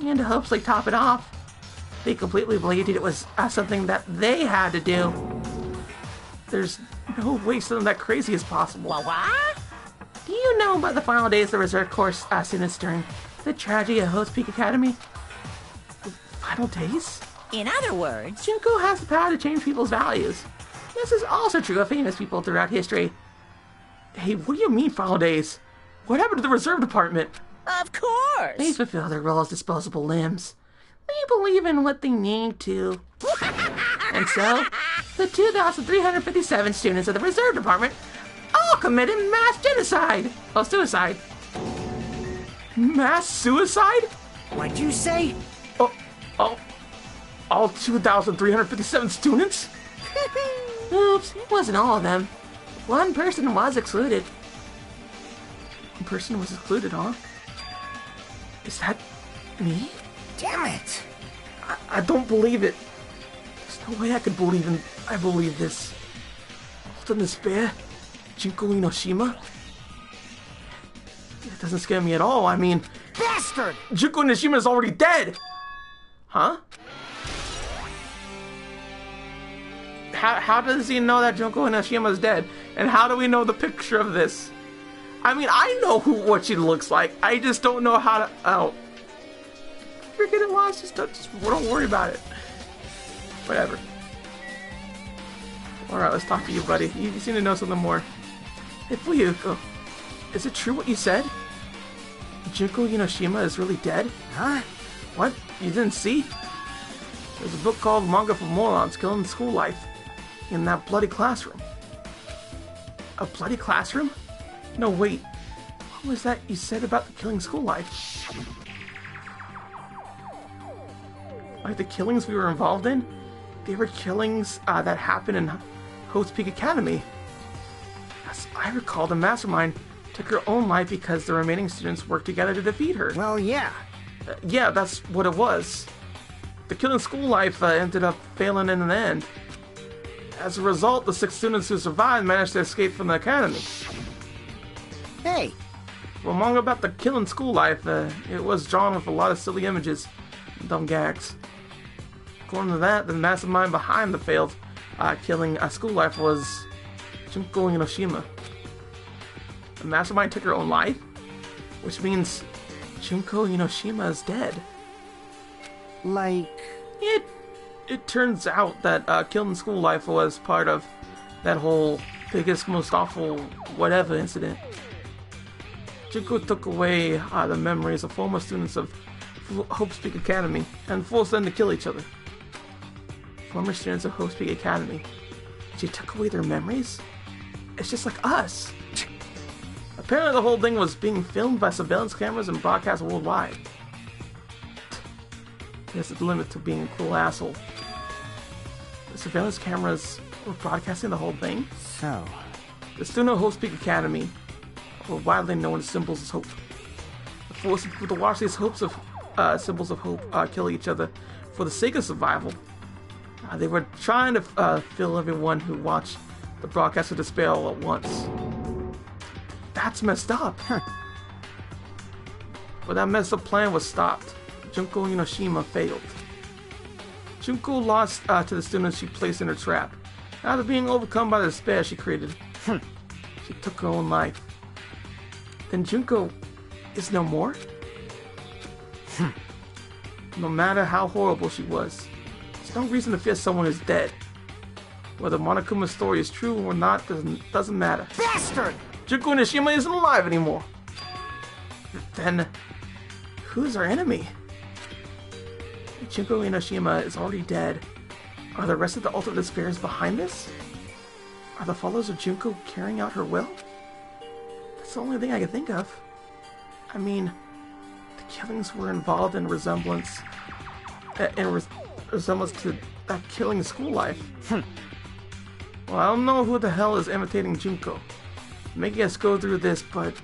And to hopefully top it off, they completely believed it was something that they had to do. There's no way something that crazy is possible. What? Do you know about the final days of the reserve course students during the tragedy at Host Peak Academy? The final days? In other words, Junko has the power to change people's values. This is also true of famous people throughout history. Hey, what do you mean final days? What happened to the reserve department? of course. They fulfill their role as disposable limbs. They believe in what they need to. And so, the 2,357 students of the reserve department all committed mass genocide. Oh, suicide. Mass suicide? What'd you say? All 2,357 students? Oops, it wasn't all of them. One person was excluded. One person was excluded, huh? Is that me? Damn it! I don't believe it. There's no way I could I believe this. Ultimate Despair? Junko Enoshima? It doesn't scare me at all. I mean, Bastard! Junko Enoshima is already dead! Huh? How does he know that Junko Enoshima is dead? And how do we know the picture of this? I mean, I know what she looks like. I just don't know how to... Oh. Forget it, lost. Just don't worry about it. Whatever. Alright, let's talk to you, buddy. You seem to know something more. Hey, Fuyuko. Is it true what you said? Junko Enoshima is really dead? Huh? What? You didn't see? There's a book called Manga for Morons, Killing School Life, in that bloody classroom. A bloody classroom? No, wait. What was that you said about the killing school life? Like the killings we were involved in? They were killings that happened in Host Peak Academy. As I recall, the mastermind took her own life because the remaining students worked together to defeat her. Well, yeah. Yeah, that's what it was. The killing school life ended up failing in the end. As a result, the 6 students who survived managed to escape from the academy. Hey, For a manga about the killing school life, it was drawn with a lot of silly images and dumb gags. According to that, the mastermind behind the failed killing school life was Junko Enoshima. The mastermind took her own life, which means Junko Enoshima is dead. like... It turns out that killing school life was part of that whole biggest, most awful whatever incident. Junko took away the memories of former students of Hope Peak Academy and forced them to kill each other. Former students of Hope Peak Academy. She took away their memories? It's just like us. Apparently the whole thing was being filmed by surveillance cameras and broadcast worldwide. There's a limit to being a cruel asshole. The surveillance cameras were broadcasting the whole thing? So... The student of Hope Peak Academy were widely known as symbols of hope. Forcing people to watch these symbols of hope kill each other for the sake of survival. They were trying to fill everyone who watched the broadcast with despair all at once. That's messed up. But that messed up plan was stopped. Junko Enoshima failed. Junko lost to the students she placed in her trap. After being overcome by the despair she created, she took her own life. Then Junko is no more? No matter how horrible she was, there's no reason to fear someone who's dead. Whether Monokuma's story is true or not doesn't matter. Bastard! Junko Enoshima isn't alive anymore. Then, who's our enemy? Junko Enoshima is already dead. Are the rest of the Ultimate Despairs behind this? Are the followers of Junko carrying out her will? That's the only thing I can think of. I mean, the killings were involved in resemblance to that killing school life. Well, I don't know who the hell is imitating Junko, making us go through this, but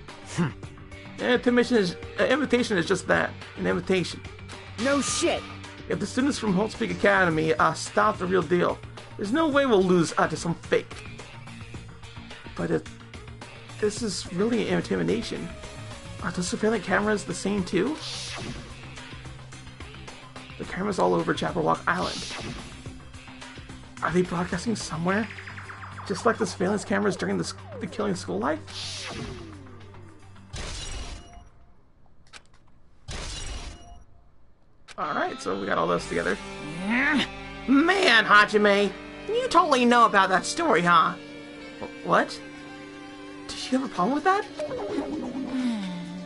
an invitation is just that, an invitation. No shit. If the students from Hope Speak Academy stop the real deal, there's no way we'll lose to some fake. But if this is really an intimidation, are those surveillance cameras the same too? The cameras all over Jabberwock Island. Are they broadcasting somewhere? Just like the surveillance cameras during the killing school life? Alright, so we got all those together. Man, Hajime! You totally know about that story, huh? What? Did you have a problem with that?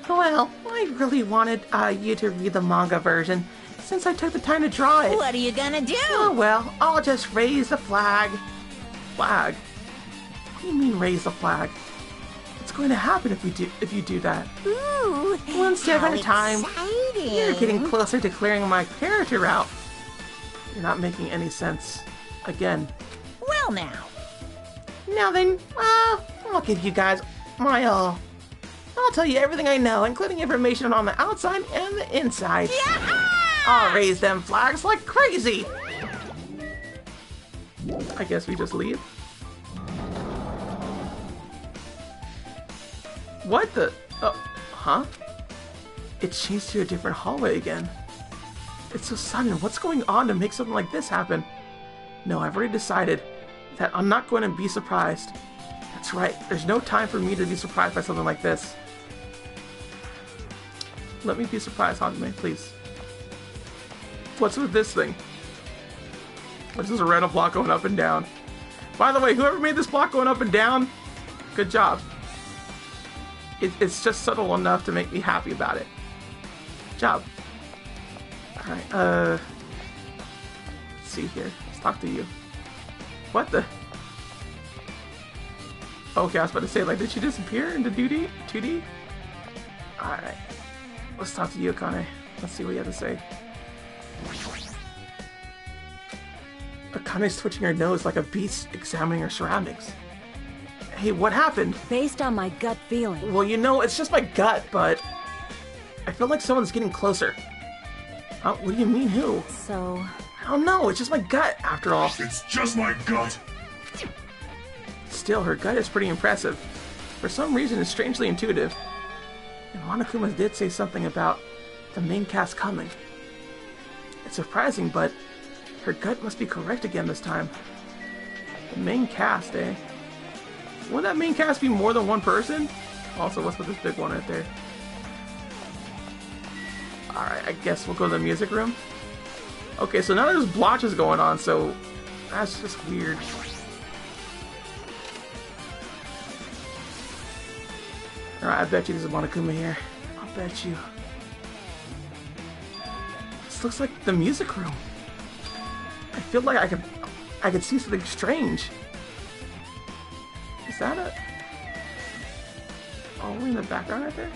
Well, I really wanted you to read the manga version, since I took the time to draw it. What are you gonna do? Oh well, I'll just raise the flag. Flag? What do you mean raise the flag? What's going to happen if you do that? Ooh, One step at a time. exciting. You're getting closer to clearing my character out. You're not making any sense. Again. Well now. Now then, I'll give you guys my all. I'll tell you everything I know, including information on the outside and the inside. Yeah! I'll raise them flags like crazy. I guess we just leave. What the? Huh? It changed to a different hallway again. It's so sudden. What's going on to make something like this happen? No, I've already decided that I'm not going to be surprised. That's right. There's no time for me to be surprised by something like this. Let me be surprised, Hajime, please. What's with this thing? This is a random block going up and down. By the way, whoever made this block going up and down, good job. It's just subtle enough to make me happy about it. Good job. Alright, let's see here. Let's talk to you. What the? Okay, I was about to say, like, did she disappear into 2D? Alright. Let's talk to you, Akane. Let's see what you have to say. Akane's twitching her nose like a beast examining her surroundings. Hey, what happened? Based on my gut feeling. Well, you know, it's just my gut, but I feel like someone's getting closer. What do you mean, who? So, I don't know, it's just my gut, after all. It's just my gut. Still, her gut is pretty impressive. For some reason, it's strangely intuitive. And Monokuma did say something about the main cast coming. It's surprising, but her gut must be correct again this time. The main cast, eh? Wouldn't that main cast be more than one person? Also, what's with this big one right there? Alright, I guess we'll go to the music room. Okay, so now there's blotches going on, so that's just weird. Alright, I bet you there's a Monokuma here. I'll bet you. This looks like the music room. I feel like I could see something strange. Is that a... Oh, we're in the background right there?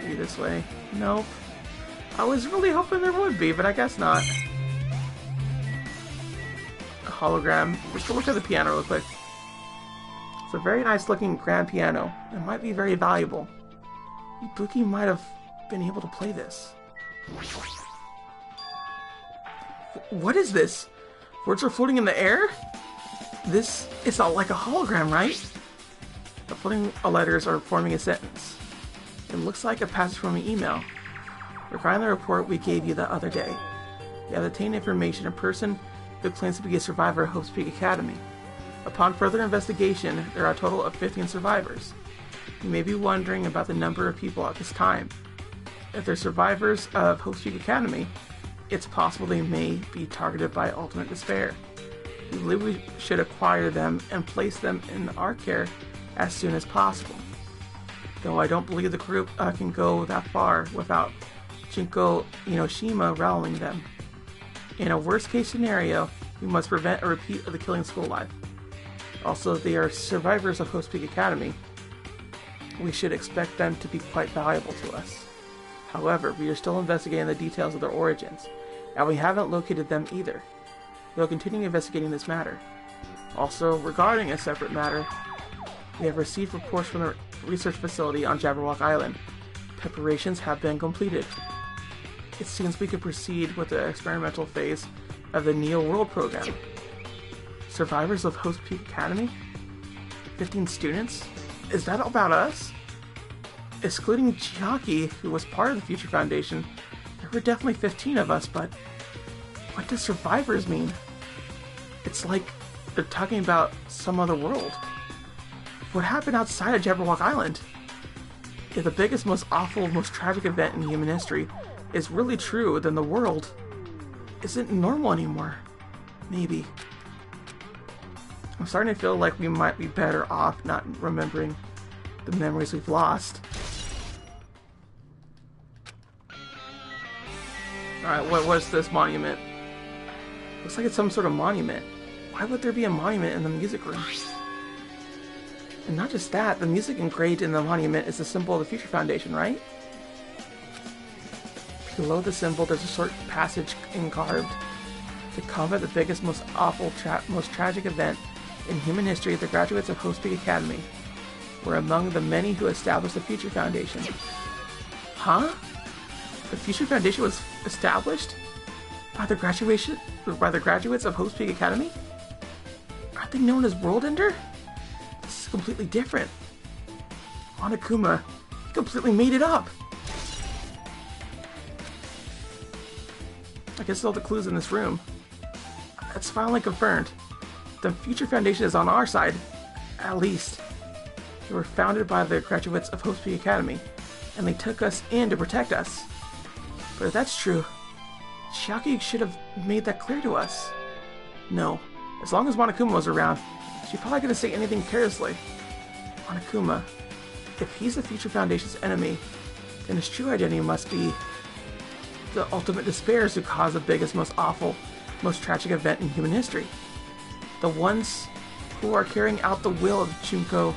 Maybe this way. Nope. I was really hoping there would be, but I guess not. A hologram. Let's go look at the piano real quick. It's a very nice looking grand piano. It might be very valuable. Ibuki might have been able to play this. What is this? Words are floating in the air? This is not like a hologram, right? The floating letters are forming a sentence. It looks like a passage from an email. Regarding the report we gave you the other day, we have obtained information a person who claims to be a survivor of Hope's Peak Academy. Upon further investigation, there are a total of 15 survivors. You may be wondering about the number of people at this time. If they're survivors of Hope's Peak Academy, it's possible they may be targeted by ultimate despair. We believe we should acquire them and place them in our care as soon as possible. Though I don't believe the group can go that far without Junko Inoshima rallying them. In a worst-case scenario, we must prevent a repeat of the killing school life. Also, they are survivors of Hope's Peak Academy. we should expect them to be quite valuable to us. However, we are still investigating the details of their origins, and we haven't located them either. We'll continue investigating this matter. Also, regarding a separate matter, we have received reports from the research facility on Jabberwock Island. Preparations have been completed. It seems we could proceed with the experimental phase of the Neo World program. Survivors of Host Peak Academy? 15 students? Is that about us? Excluding Chiaki, who was part of the Future Foundation, there were definitely 15 of us, but what does survivors mean? It's like they're talking about some other world. What happened outside of Jabberwock Island? If the biggest, most awful, most tragic event in human history is really true, then the world isn't normal anymore. Maybe. I'm starting to feel like we might be better off not remembering the memories we've lost. Alright, what was this monument? Looks like it's some sort of monument. Why would there be a monument in the music room? And not just that, the music engraved in the monument is the symbol of the Future Foundation, right? Below the symbol, there's a short passage carved. To combat the biggest, most awful, most tragic event in human history, the graduates of Host Peak Academy were among the many who established the Future Foundation. Huh? The Future Foundation was established by the graduates of Host Peak Academy? Aren't they known as World Ender? This is completely different. Monokuma completely made it up. I guess all the clues in this room. It's finally confirmed. The Future Foundation is on our side, at least. They were founded by the graduates of Host Peak Academy, and they took us in to protect us. But if that's true, Chiaki should have made that clear to us. No, as long as Monokuma was around, she's probably gonna say anything carelessly. Monokuma, if he's the Future Foundation's enemy, then his true identity must be the ultimate despairs who caused the biggest, most awful, most tragic event in human history. The ones who are carrying out the will of Junko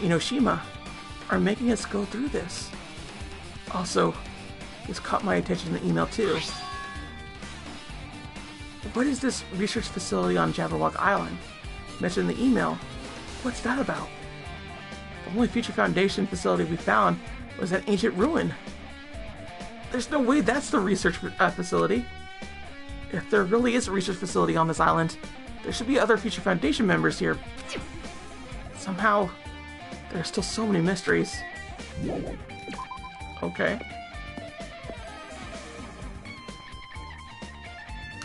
Inoshima are making us go through this. Also, this caught my attention in the email too. What is this research facility on Jabberwock Island? Mentioned in the email. What's that about? The only Future Foundation facility we found was that ancient ruin. There's no way that's the research facility. If there really is a research facility on this island, there should be other Future Foundation members here. Somehow, there are still so many mysteries. Okay.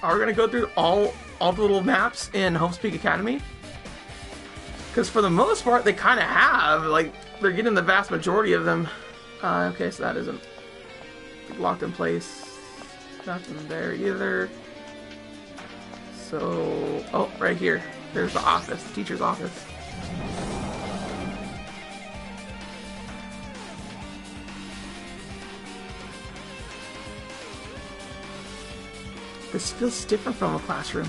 Are we gonna go through all the little maps in Hope's Peak Academy? Because for the most part, they kind of have. Like, they're getting the vast majority of them. Okay, so that isn't locked in place. Nothing there either. So, oh, right here. There's the office, the teacher's office. This feels different from a classroom.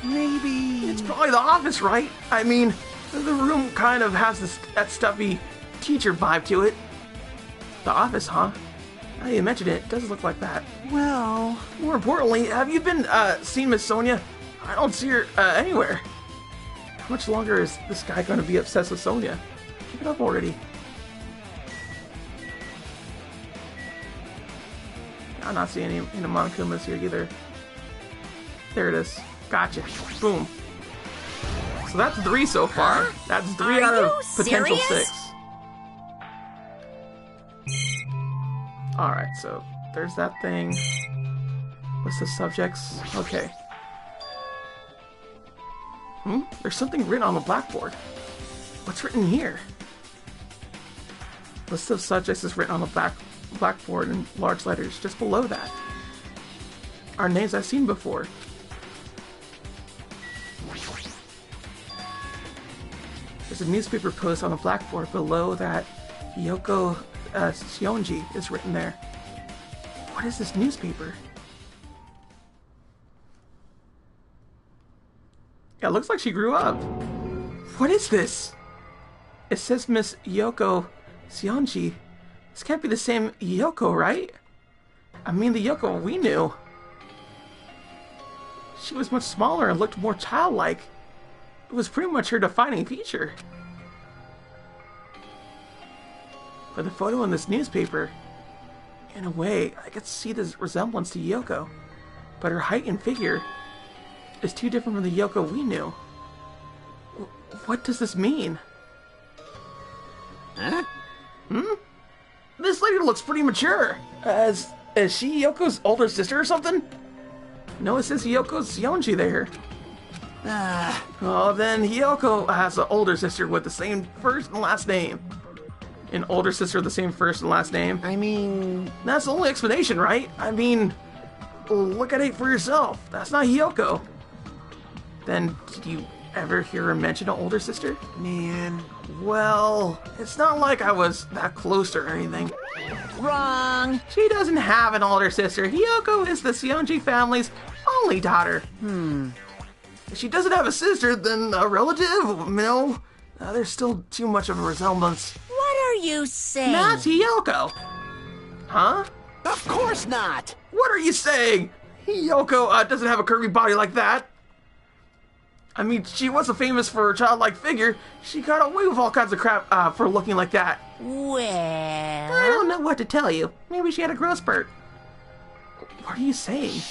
Maybe... It's probably the office, right? I mean, the room kind of has that stuffy teacher vibe to it. The office, huh? Now you mentioned it, it does look like that. Well... More importantly, have you been, seen Miss Sonia? I don't see her, anywhere. How much longer is this guy gonna be obsessed with Sonia? Keep it up already. I'm not seeing any Monokumas here either. There it is. Gotcha. Boom. So that's 3 so far. Huh? That's 3 Are out of you potential serious? 6. Alright, so there's that thing. What's the subjects? Okay. There's something written on the blackboard. What's written here? List of subjects is written on the blackboard in large letters just below that. Are names I've seen before. There's a newspaper post on the blackboard below that. Yoko Shionji is written there. What is this newspaper? Yeah, it looks like she grew up. What is this? It says Miss Yoko Sionji, this can't be the same Yoko, right? I mean, the Yoko we knew. She was much smaller and looked more childlike. It was pretty much her defining feature. But the photo in this newspaper, in a way, I could see the resemblance to Yoko. But her height and figure is too different from the Yoko we knew. What does this mean? Huh? This lady looks pretty mature. Is she Yoko's older sister or something? No, it says Yoko's Sionji there. Oh, then Yoko has an older sister with the same first and last name. An older sister with the same first and last name? I mean... That's the only explanation, right? I mean, look at it for yourself. That's not Yoko. Then, did you ever hear her mention an older sister? Man... Well, it's not like I was that close to her or anything. Wrong. She doesn't have an older sister. Hiyoko is the Sionji family's only daughter. If she doesn't have a sister, then a relative? No. There's still too much of a resemblance. What are you saying? Not Hiyoko. Huh? Of course not! What are you saying? Hiyoko doesn't have a curvy body like that. I mean, she wasn't famous for her childlike figure. She got away with all kinds of crap for looking like that. Well... I don't know what to tell you. Maybe she had a growth spurt. What are you saying?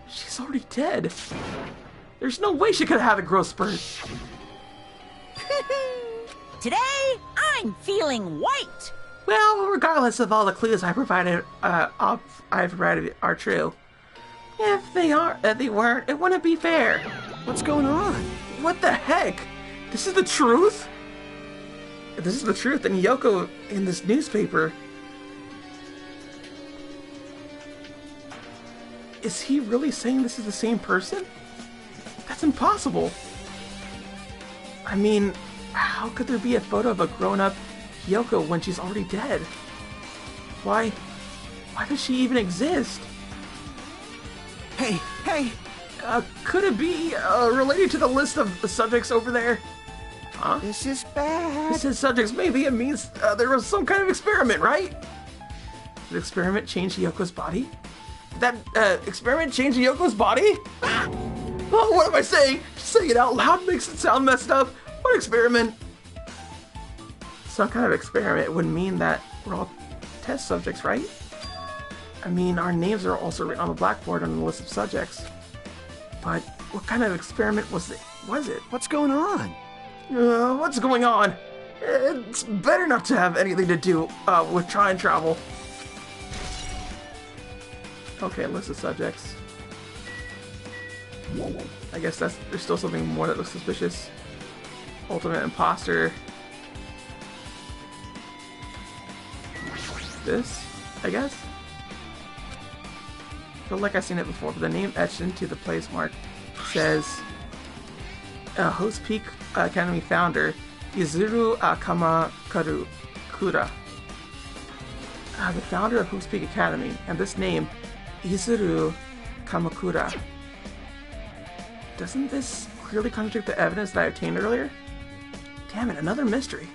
She's already dead. There's no way she could have had a growth spurt. Today, I'm feeling white. Well, regardless of all the clues I provided are true. If they weren't, it wouldn't be fair. What's going on? What the heck? This is the truth? If this is the truth, then Yoko in this newspaper... Is he really saying this is the same person? That's impossible. I mean, how could there be a photo of a grown-up Yoko when she's already dead? Why does she even exist? Hey! Could it be related to the list of the subjects over there? Huh? This is bad. It says subjects. Maybe it means there was some kind of experiment, right? Did the experiment change Yoko's body? Did that experiment change Yoko's body? Oh, what am I saying? Just saying it out loud makes it sound messed up. What experiment? Some kind of experiment would mean that we're all test subjects, right? I mean, our names are also written on the blackboard on the list of subjects. But what kind of experiment was it? What's going on? What's going on? It's better not to have anything to do with time travel. Okay, list of subjects. I guess there's still something more that looks suspicious. Ultimate imposter. This, I guess? I feel like I've seen it before, but the name etched into the place mark says Host Peak Academy founder Izuru Kamakura. The founder of Host Peak Academy, and this name, Izuru Kamakura. Doesn't this clearly contradict the evidence that I obtained earlier? Damn it, another mystery.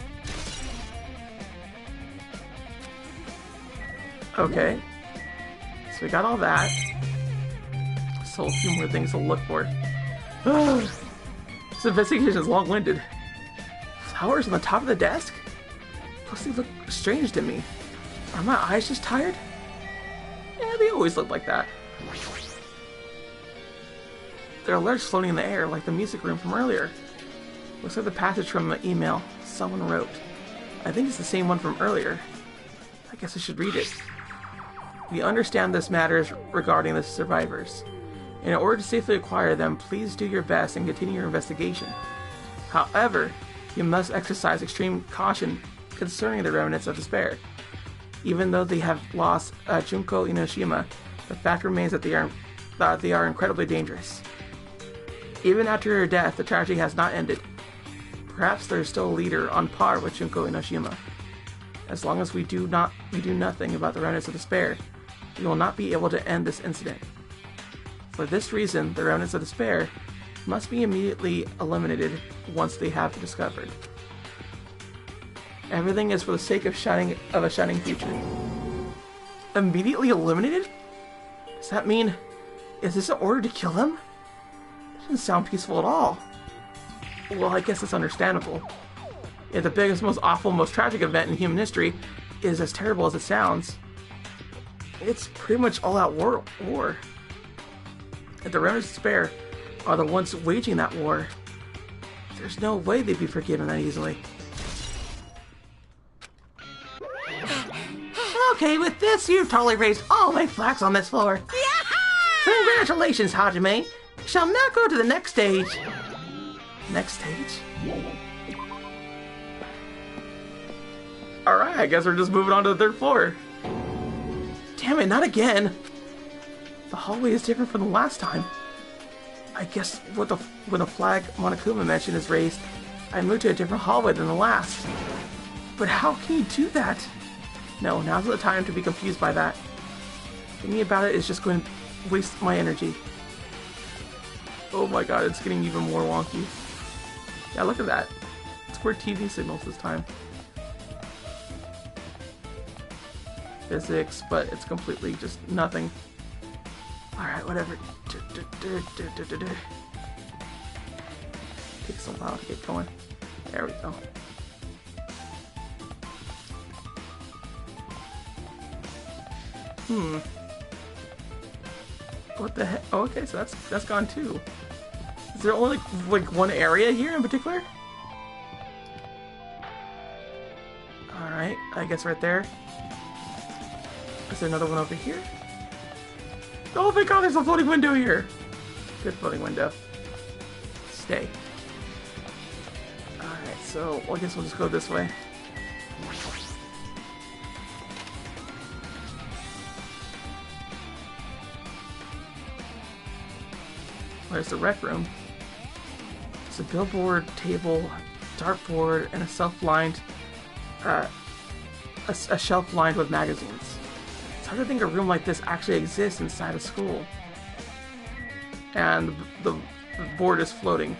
Okay. So we got all that. So a few more things to look for. This investigation is long-winded. Flowers on the top of the desk? Plus they look strange to me. Are my eyes just tired? Yeah, they always look like that. There are alerts floating in the air, like the music room from earlier. Looks like the passage from the email someone wrote. I think it's the same one from earlier. I guess I should read it. We understand this matters regarding the survivors. In order to safely acquire them, please do your best and continue your investigation. However, you must exercise extreme caution concerning the remnants of despair. Even though they have lost Junko Inoshima, the fact remains that they are incredibly dangerous. Even after her death, the tragedy has not ended. Perhaps there is still a leader on par with Junko Inoshima. As long as we do nothing about the remnants of despair, we will not be able to end this incident. For this reason, the remnants of despair must be immediately eliminated once they have been discovered. Everything is for the sake of a shining future. Immediately eliminated? Does that mean... Is this an order to kill him? That doesn't sound peaceful at all. Well, I guess it's understandable. If the biggest, most awful, most tragic event in human history is as terrible as it sounds, it's pretty much all-out war. If the remnants of despair are the ones waging that war, there's no way they'd be forgiven that easily. Okay, with this, you've totally raised all my flags on this floor. Congratulations, Hajime. We shall now go to the next stage. Next stage? Alright, I guess we're just moving on to the third floor. Damn it, not again. The hallway is different from the last time. I guess when the flag Monokuma mentioned is raised, I moved to a different hallway than the last. But how can you do that? No, now's not the time to be confused by that. Thinking about it is just going to waste my energy. Oh my god, it's getting even more wonky. Yeah, look at that. It's weird TV signals this time. Physics, but it's completely just nothing. Alright, whatever. Takes a while to get going. There we go. What the heck? Oh, okay, so that's gone too. Is there only like one area here in particular? Alright, I guess right there. Is there another one over here? Oh my god, there's a floating window here! Good floating window. Stay. Alright, so I guess we'll just go this way. There's the rec room. It's a billboard, table, dartboard, and a shelf lined with magazines. It's hard to think a room like this actually exists inside a school. And the board is floating.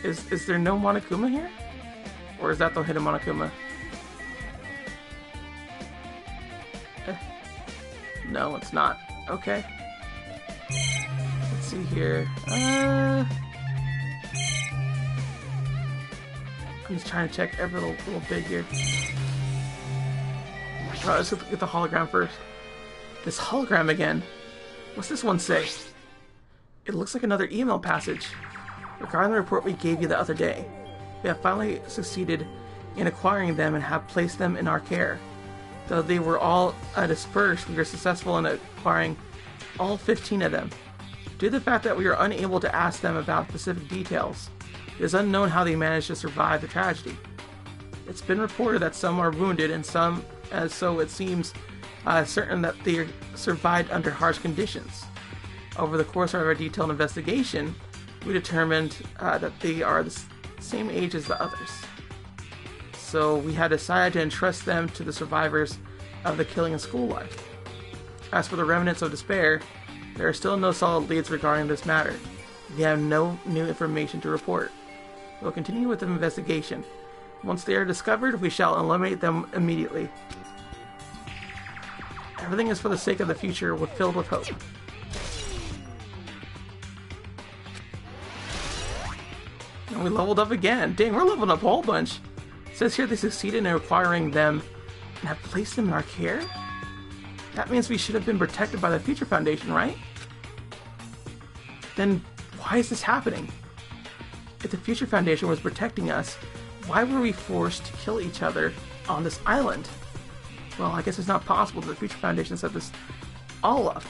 Is there no Monokuma here? Or is that the hidden Monokuma? No, it's not. Okay. Let's see here. I'm just trying to check every little bit here. Alright, let's get the hologram first. This hologram again. What's this one say? It looks like another email passage. Regarding the report we gave you the other day, we have finally succeeded in acquiring them and have placed them in our care. Though they were all dispersed, we were successful in acquiring all 15 of them. Due to the fact that we are unable to ask them about specific details, it is unknown how they managed to survive the tragedy. It's been reported that some are wounded and some, so it seems certain that they survived under harsh conditions. Over the course of our detailed investigation, we determined that they are the same age as the others. So we had decided to entrust them to the survivors of the killing in school life. As for the remnants of despair, there are still no solid leads regarding this matter. We have no new information to report. We'll continue with the investigation. Once they are discovered, we shall eliminate them immediately. Everything is for the sake of the future, filled with hope. And we leveled up again. Dang, we're leveling up a whole bunch. It says here they succeeded in acquiring them and have placed them in our care? That means we should have been protected by the Future Foundation, right? Then why is this happening? If the Future Foundation was protecting us, why were we forced to kill each other on this island? Well, I guess it's not possible that the Future Foundation set this all up.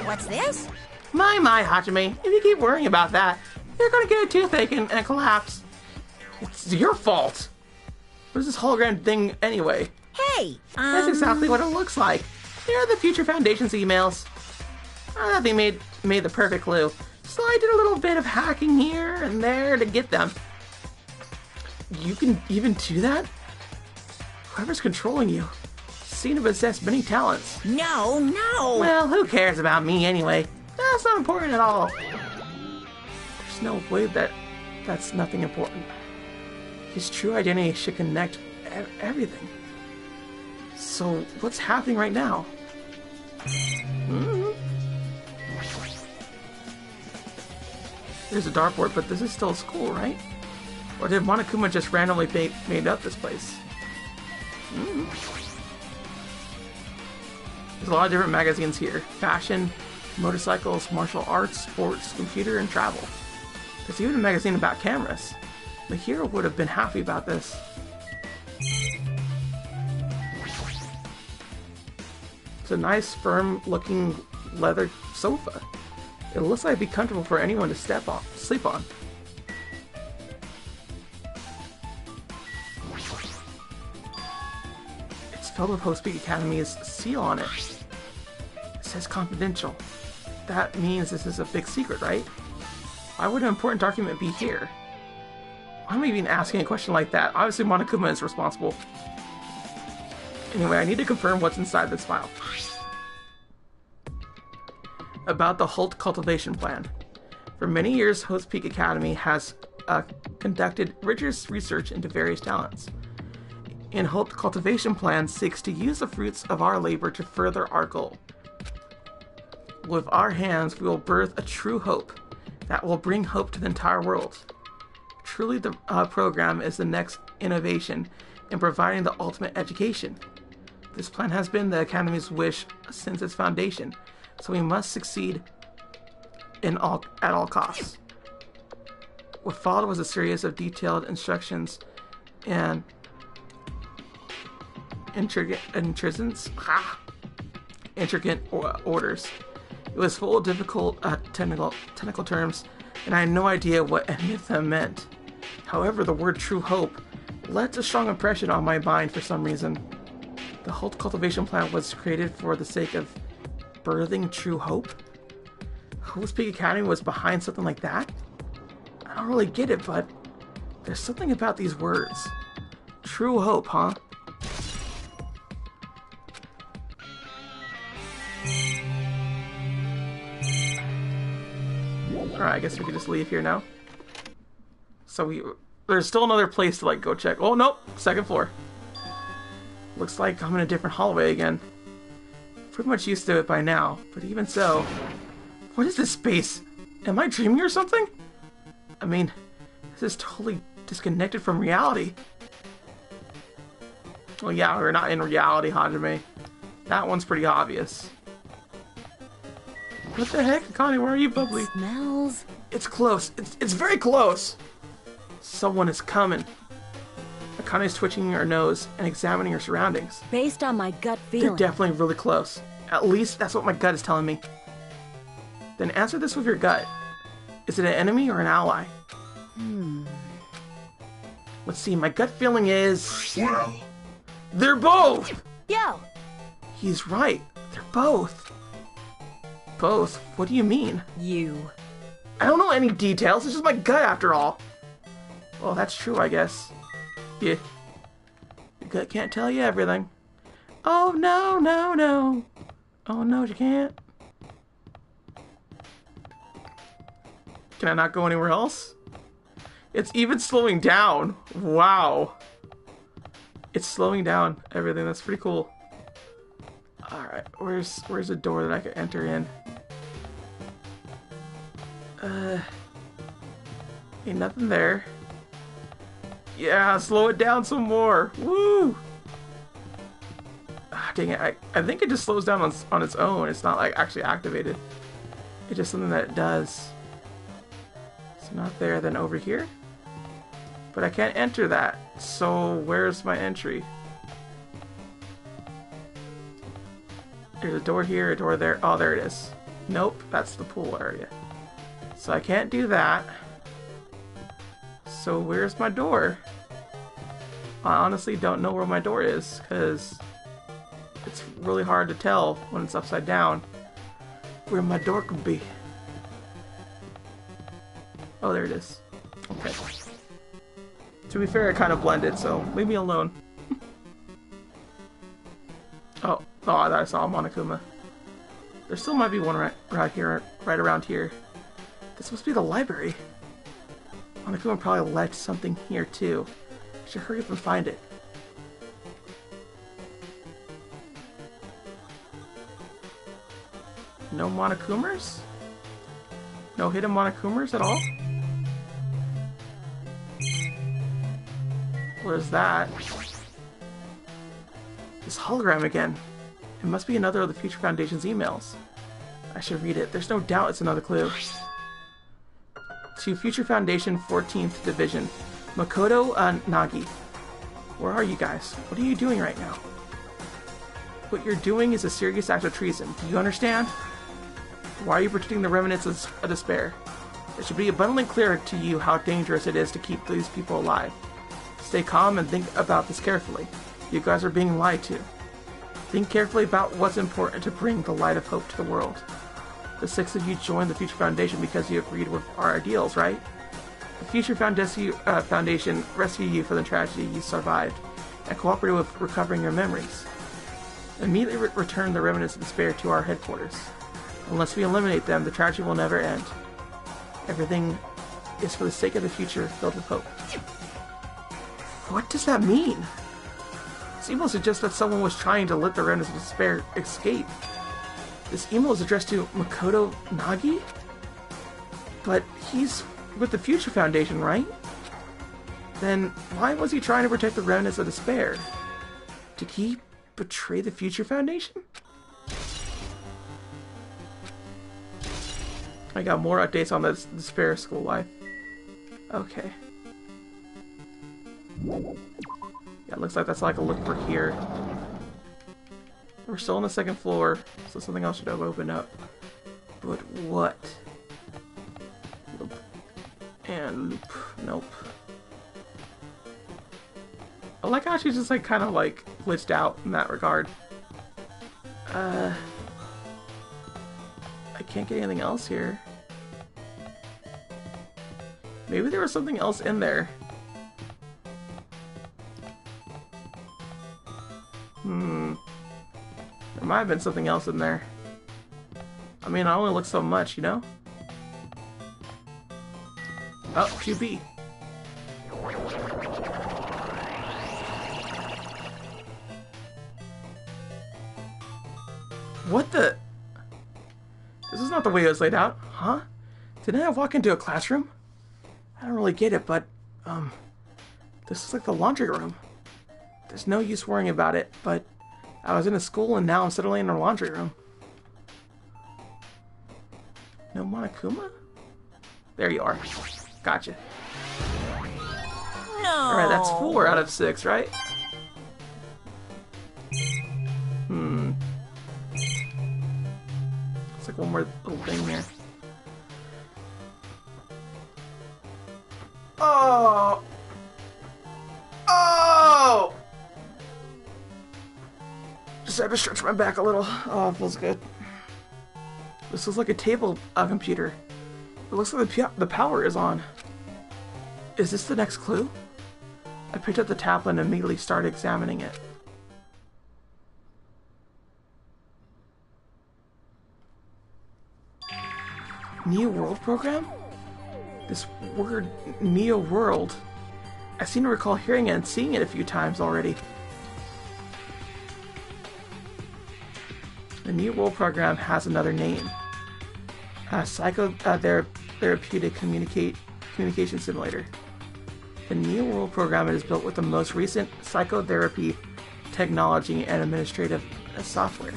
What's this? My, Hajime, if you keep worrying about that, you're gonna get a toothache and a collapse. It's your fault. What is this hologram thing anyway? Hey, That's exactly what it looks like. Here are the Future Foundation's emails. I thought they made the perfect clue. So I did a little bit of hacking here and there to get them. You can even do that? Whoever's controlling you seem to possess many talents. no. Well, who cares about me anyway? That's not important at all. There's no way that that's nothing important. His true identity should connect everything. So, what's happening right now? There's a dartboard, but this is still school, right? Or did Monokuma just randomly made up this place? There's a lot of different magazines here. Fashion, motorcycles, martial arts, sports, computer, and travel. There's even a magazine about cameras. The hero would have been happy about this. It's a nice, firm-looking leather sofa. It looks like it'd be comfortable for anyone to sleep on. It's filled with Host Peak Academy's seal on it. It says confidential. That means this is a big secret, right? Why would an important document be here? Why am I even asking a question like that? Obviously Monokuma is responsible. Anyway, I need to confirm what's inside this file. About the Holt cultivation plan. For many years, Host Peak Academy has conducted rigorous research into various talents. And Holt cultivation plan seeks to use the fruits of our labor to further our goal. With our hands, we will birth a true hope that will bring hope to the entire world. Truly, the program is the next innovation in providing the ultimate education. This plan has been the Academy's wish since its foundation, so we must succeed at all costs. What followed was a series of detailed instructions and intricate orders. It was full of difficult technical terms, and I had no idea what any of them meant. However, the word true hope left a strong impression on my mind for some reason. The Holt cultivation plan was created for the sake of birthing true hope? Host Peak Academy was behind something like that? I don't really get it, but there's something about these words. True hope, huh? Alright, I guess we can just leave here now. So there's still another place to go check. Oh, nope, second floor. Looks like I'm in a different hallway again. Pretty much used to it by now, but even so, what is this space? Am I dreaming or something? I mean, this is totally disconnected from reality. Well, yeah, we're not in reality, Hajime. That one's pretty obvious. What the heck, Connie? Where are you, Bubbly? Smells. It's close. It's very close. Someone is coming. Akane's twitching her nose and examining her surroundings. Based on my gut feeling. They're definitely really close. At least that's what my gut is telling me. Then answer this with your gut. Is it an enemy or an ally? Let's see, my gut feeling is... Well, they're both! Yo! He's right. They're both. Both? What do you mean? You. I don't know any details. It's just my gut after all. Well, that's true, I guess. Yeah. Your gut can't tell you everything. Oh, no, no, no. Oh, no, you can't. Can I not go anywhere else? It's even slowing down. Wow. It's slowing down everything. That's pretty cool. Alright, where's the door that I can enter in? Ain't nothing there. Yeah, slow it down some more. Woo! Ah, dang it, I think it just slows down on its own. It's not actually activated. It's just something that it does. It's not there, then over here? But I can't enter that. So where's my entry? There's a door here, a door there. Oh, there it is. Nope, that's the pool area. So I can't do that. So where's my door? I honestly don't know where my door is, because it's really hard to tell when it's upside down where my door could be. Oh, there it is. Okay. To be fair, it kind of blended, so leave me alone. Oh, I thought I saw Monokuma. There still might be one right around here. This must be the library. Monokuma probably left something here too. I should hurry up and find it. No Monokumers? No hidden Monokumers at all? What is that? This hologram again. It must be another of the Future Foundation's emails. I should read it. There's no doubt it's another clue. To Future Foundation 14th Division. Makoto Nagi. Where are you guys? What are you doing right now? What you're doing is a serious act of treason. Do you understand? Why are you protecting the remnants of despair? It should be abundantly clear to you how dangerous it is to keep these people alive. Stay calm and think about this carefully. You guys are being lied to. Think carefully about what's important to bring the light of hope to the world. The 6 of you joined the Future Foundation because you agreed with our ideals, right? The Future Foundation rescued you from the tragedy you survived and cooperated with recovering your memories. Immediately return the remnants of despair to our headquarters. Unless we eliminate them, the tragedy will never end. Everything is for the sake of the future filled with hope. What does that mean? This email suggests that someone was trying to let the remnants of despair escape. This email is addressed to Makoto Nagi? But he's with the Future Foundation, right? Then why was he trying to protect the remnants of despair? Did he betray the Future Foundation? I got more updates on the Despair School life. Okay. Yeah, it looks like that's like a look for here. We're still on the 2nd floor, so something else should have opened up. But what? Loop. And loop. Nope. I like how she's just like kind of like glitched out in that regard. I can't get anything else here. Maybe there was something else in there. There might have been something else in there. I mean, I only look so much, you know? Oh, QB. What the? This is not the way it was laid out, huh? Didn't I walk into a classroom? I don't really get it, but, this is like the laundry room. There's no use worrying about it, but I was in a school and now I'm suddenly in a laundry room. No Monokuma? There you are. Gotcha. No. Alright, that's 4 out of 6, right? It's like one more little thing here. Oh! Oh! Just had to stretch my back a little. Oh, it feels good. This is like a table computer. It looks like the power is on. Is this the next clue? I picked up the tablet and immediately started examining it. Neo World program? This word, Neo World. I seem to recall hearing it and seeing it a few times already. The Neo World program has another name. Psychotherapeutic Communication Simulator. The Neo World program is built with the most recent psychotherapy technology and administrative software.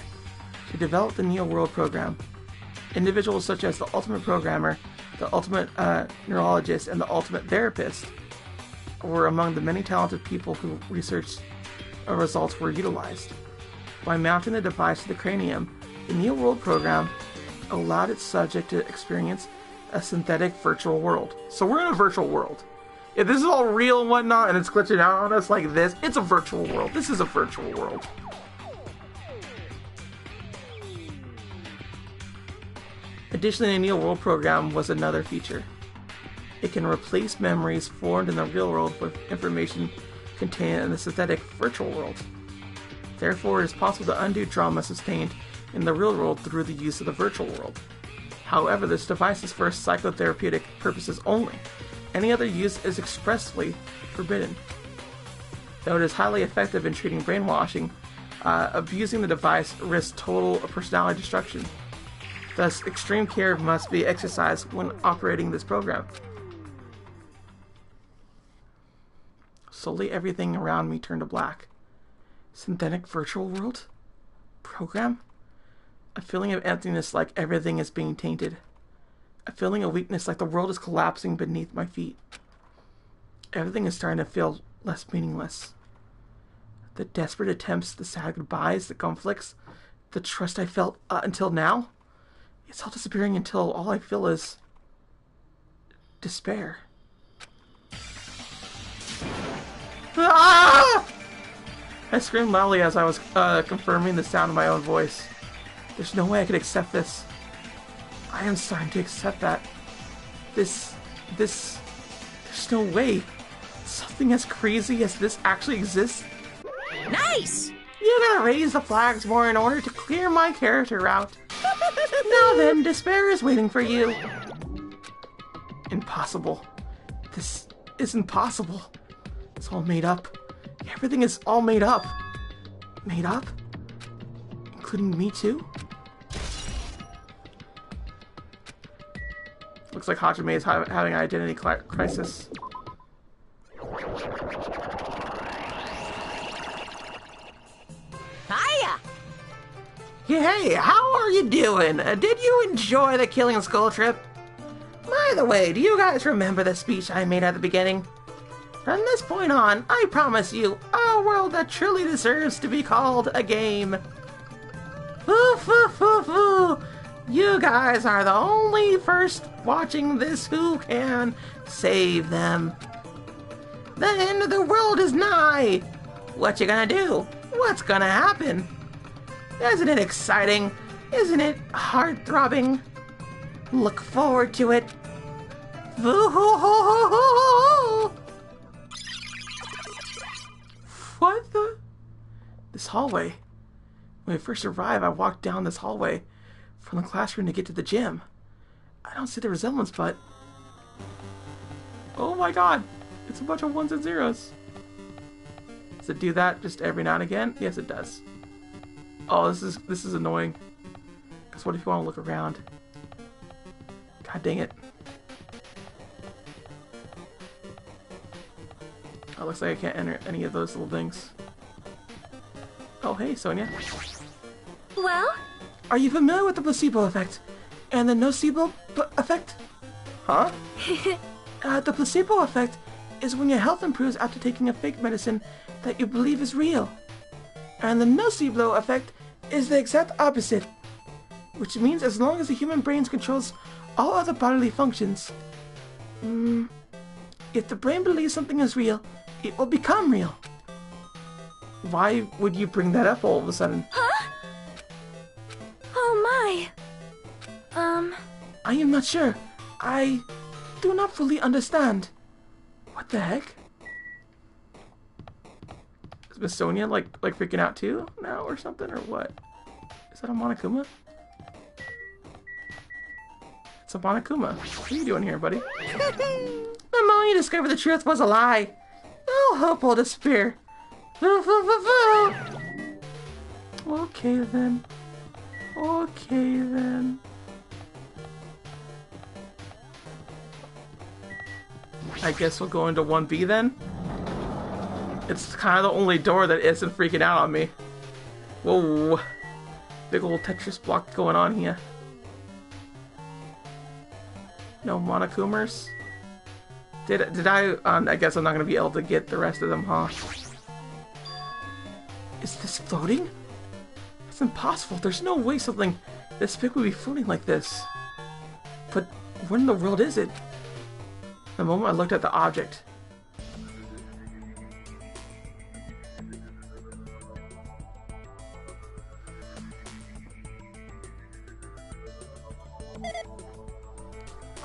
To develop the Neo World program, individuals such as the Ultimate Programmer, the Ultimate Neurologist, and the Ultimate Therapist were among the many talented people who researched results were utilized. By mounting the device to the cranium, the Neo World program allowed its subject to experience a synthetic virtual world. So we're in a virtual world. If this is all real and whatnot and it's glitching out on us like this, it's a virtual world. This is a virtual world. Additionally, the Neo World program was another feature. It can replace memories formed in the real world with information contained in the synthetic virtual world. Therefore, it is possible to undo trauma sustained in the real world through the use of the virtual world. However, this device is for psychotherapeutic purposes only. Any other use is expressly forbidden. Though it is highly effective in treating brainwashing, abusing the device risks total personality destruction. Thus, extreme care must be exercised when operating this program. Slowly, everything around me turned to black. Synthetic virtual world? Program? A feeling of emptiness, like everything is being tainted. A feeling of weakness, like the world is collapsing beneath my feet. Everything is starting to feel less meaningless. The desperate attempts, the sad goodbyes, the conflicts, the trust I felt until now, it's all disappearing until all I feel is despair. Ah! I screamed loudly as I was confirming the sound of my own voice. There's no way I could accept this. I am starting to accept that. There's no way. Something as crazy as this actually exists. Nice! You gotta raise the flags more in order to clear my character out. Now then, despair is waiting for you. Impossible. This is impossible. It's all made up. Everything is all made up. Made up? Including me too? Looks like Hajime is having an identity crisis. Hiya! Hey, how are you doing? Did you enjoy the Killing Skull trip? By the way, do you guys remember the speech I made at the beginning? From this point on, I promise you, a world that truly deserves to be called a game. Foo. You guys are the only first watching this who can save them. The end of the world is nigh. What you gonna do? What's gonna happen? Isn't it exciting? Isn't it heart-throbbing? Look forward to it. What the? This hallway. When I first arrived, I walked down this hallway from the classroom to get to the gym. I don't see the resemblance, but... Oh my god! It's a bunch of ones and zeros. Does it do that just every now and again? Yes, it does. Oh, this is annoying. Because what if you want to look around? God dang it. Oh, looks like I can't enter any of those little things. Oh, hey, Sonia. Well? Are you familiar with the placebo effect? And the nocebo effect? Huh? The placebo effect is when your health improves after taking a fake medicine that you believe is real. And the nocebo effect is the exact opposite. Which means as long as the human brain controls all other bodily functions. If the brain believes something is real, it will become real. Why would you bring that up all of a sudden? Huh? Oh my. I am not sure. I do not fully understand. What the heck? Is Miss Sonia like freaking out too now or something, or what? Is that a Monokuma? It's a Monokuma. What are you doing here, buddy? The moment you discovered the truth was a lie. All hope will disappear. Okay then. Okay then. I guess we'll go into 1B then. It's kind of the only door that isn't freaking out on me. Whoa. Big old Tetris block going on here. No Monokumers? Did I guess I'm not gonna be able to get the rest of them, huh? Is this floating? It's impossible. There's no way something this big would be floating like this. But where in the world is it? The moment I looked at the object.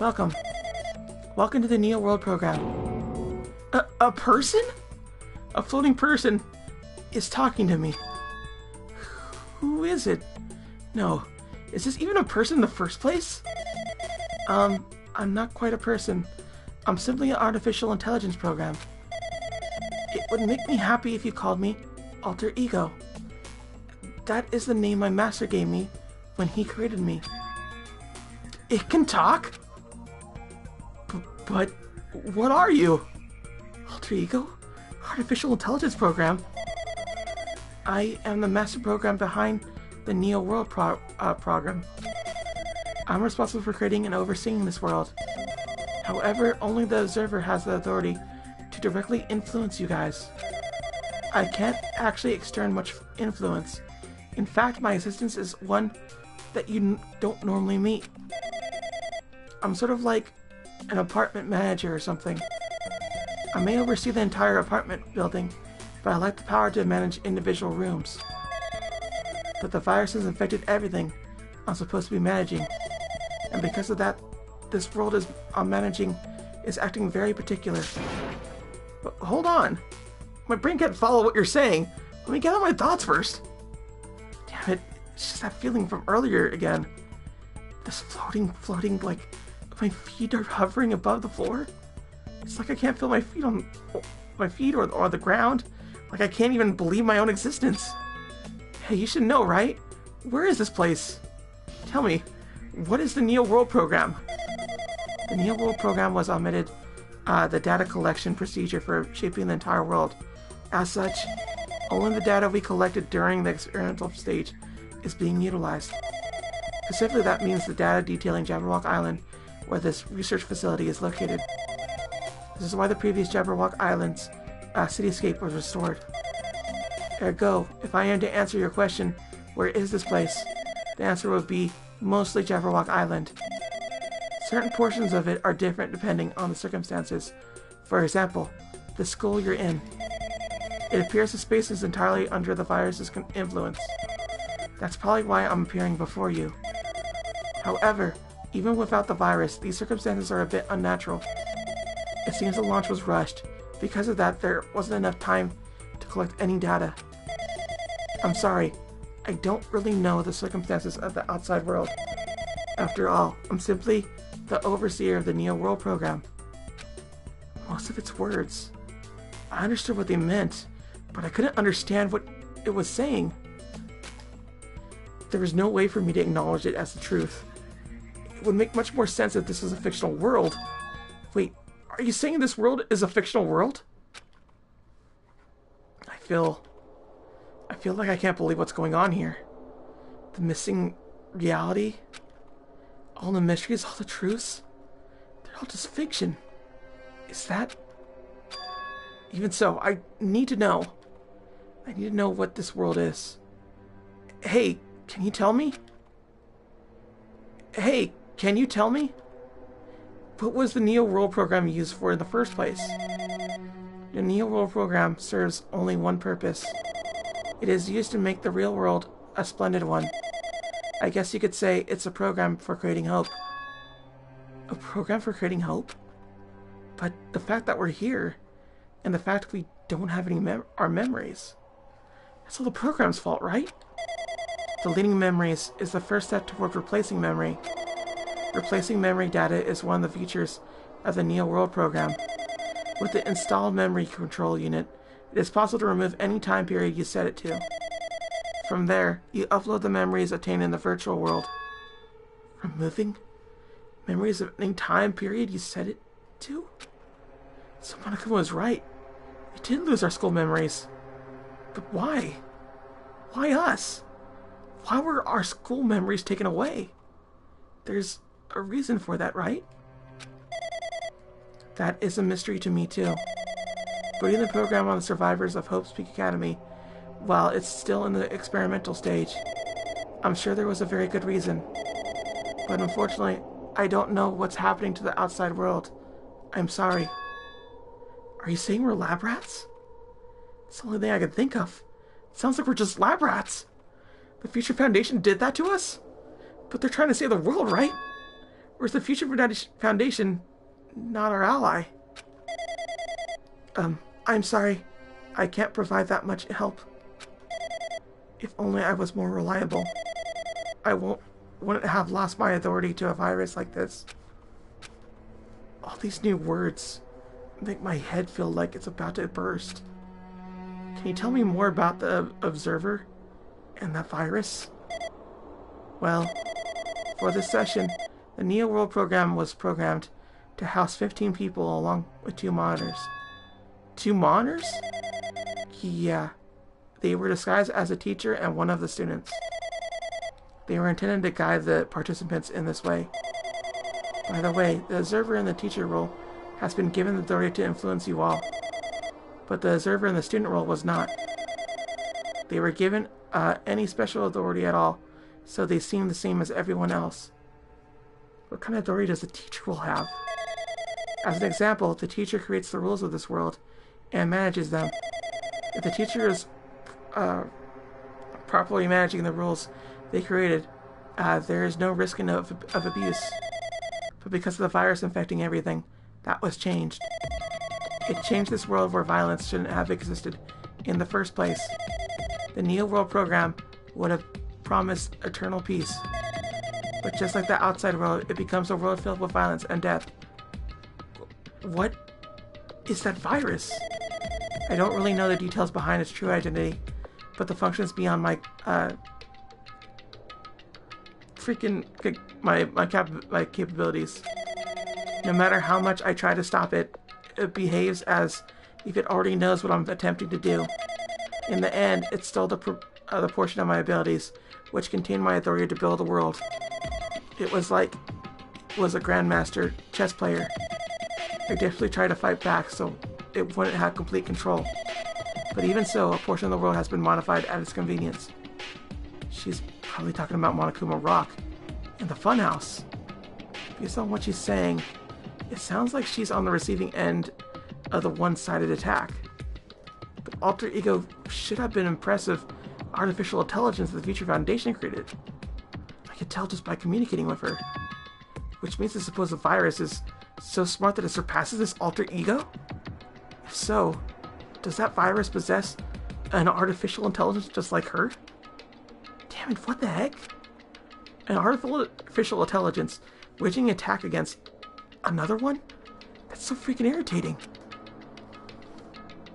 Welcome. Welcome to the Neo World program. A person? A floating person is talking to me. Who is it? No. Is this even a person in the first place? I'm not quite a person. I'm simply an artificial intelligence program. It would make me happy if you called me Alter Ego. That is the name my master gave me when he created me. It can talk? But what are you? Alter Ego? Artificial intelligence program? I am the master program behind the Neo World program. I'm responsible for creating and overseeing this world. However, only the observer has the authority to directly influence you guys. I can't actually extend much influence. In fact, my assistance is one that you don't normally meet. I'm sort of like an apartment manager or something. I may oversee the entire apartment building, but I lack the power to manage individual rooms. But the virus has infected everything I'm supposed to be managing. And because of that, this world I'm managing is acting very particular. But hold on. My brain can't follow what you're saying. Let me gather my thoughts first. Damn it. It's just that feeling from earlier again. This floating, like my feet are hovering above the floor. It's like I can't feel my feet or the ground. Like I can't even believe my own existence. Hey, you should know, right? Where is this place? Tell me, what is the Neo World program? The Neo World program was omitted the data collection procedure for shaping the entire world. As such, only the data we collected during the experimental stage is being utilized. Specifically, that means the data detailing Jabberwock Island, where this research facility is located. This is why the previous Jabberwock Island's cityscape was restored. Ergo, if I am to answer your question, where is this place? The answer would be mostly Jabberwock Island. Certain portions of it are different depending on the circumstances. For example, the school you're in. It appears the space is entirely under the virus's influence. That's probably why I'm appearing before you. However, even without the virus, these circumstances are a bit unnatural. It seems the launch was rushed. Because of that, there wasn't enough time to collect any data. I'm sorry, I don't really know the circumstances of the outside world. After all, I'm simply the overseer of the Neo World program. Most of its words, I understood what they meant, but I couldn't understand what it was saying. There was no way for me to acknowledge it as the truth. It would make much more sense if this was a fictional world. Wait, are you saying this world is a fictional world? I feel like I can't believe what's going on here. The missing reality, all the mysteries, all the truths, they're all just fiction. Is that... Even so, I need to know. I need to know what this world is. Hey, can you tell me? Hey, can you tell me? What was the Neo World program used for in the first place? The Neo World program serves only one purpose. It is used to make the real world a splendid one. I guess you could say it's a program for creating hope. A program for creating hope? But the fact that we're here, and the fact we don't have any our memories, that's all the program's fault, right? Deleting memories is the first step toward replacing memory. Replacing memory data is one of the features of the Neo World program. With the installed memory control unit, it is possible to remove any time period you set it to. From there, you upload the memories obtained in the virtual world. Removing memories of any time period you set it to? So Monica was right. We did lose our school memories. But why? Why us? Why were our school memories taken away? There's a reason for that, right? That is a mystery to me too. Putting the program on the survivors of Hope's Peak Academy while it's still in the experimental stage, I'm sure there was a very good reason. But unfortunately, I don't know what's happening to the outside world. I'm sorry. Are you saying we're lab rats? It's the only thing I can think of. It sounds like we're just lab rats. The Future Foundation did that to us? But they're trying to save the world, right? Or is the Future Foundation not our ally? I'm sorry. I can't provide that much help. If only I was more reliable. I wouldn't have lost my authority to a virus like this. All these new words make my head feel like it's about to burst. Can you tell me more about the Observer and that virus? Well, for this session, the Neo World program was programmed to house 15 people along with 2 monitors. 2 monitors? Yeah. They were disguised as a teacher and one of the students. They were intended to guide the participants in this way. By the way, the Observer in the teacher role has been given the authority to influence you all. But the Observer in the student role was not. They were given any special authority at all, so they seem the same as everyone else. What kind of authority does the teacher role have? As an example, the teacher creates the rules of this world and manages them. If the teacher is properly managing the rules they created, there is no risk of abuse. But because of the virus infecting everything, that was changed. It changed this world where violence shouldn't have existed in the first place. The Neo World program would have promised eternal peace. But just like the outside world, it becomes a world filled with violence and death. What is that virus? I don't really know the details behind its true identity, but the functions beyond my my capabilities. No matter how much I try to stop it, it behaves as if it already knows what I'm attempting to do. In the end, it stole the portion of my abilities, which contained my authority to build a world. It was like was a grandmaster chess player. I definitely tried to fight back so it wouldn't have complete control. But even so, a portion of the world has been modified at its convenience. She's probably talking about Monokuma Rock and the Funhouse. Based on what she's saying, it sounds like she's on the receiving end of the one-sided attack. The alter ego should have been impressive artificial intelligence that the Future Foundation created. I could tell just by communicating with her. Which means the supposed virus is so smart that it surpasses this alter ego? If so, does that virus possess an artificial intelligence just like her? Damn it, what the heck? An artificial intelligence waging an attack against another one? That's so freaking irritating.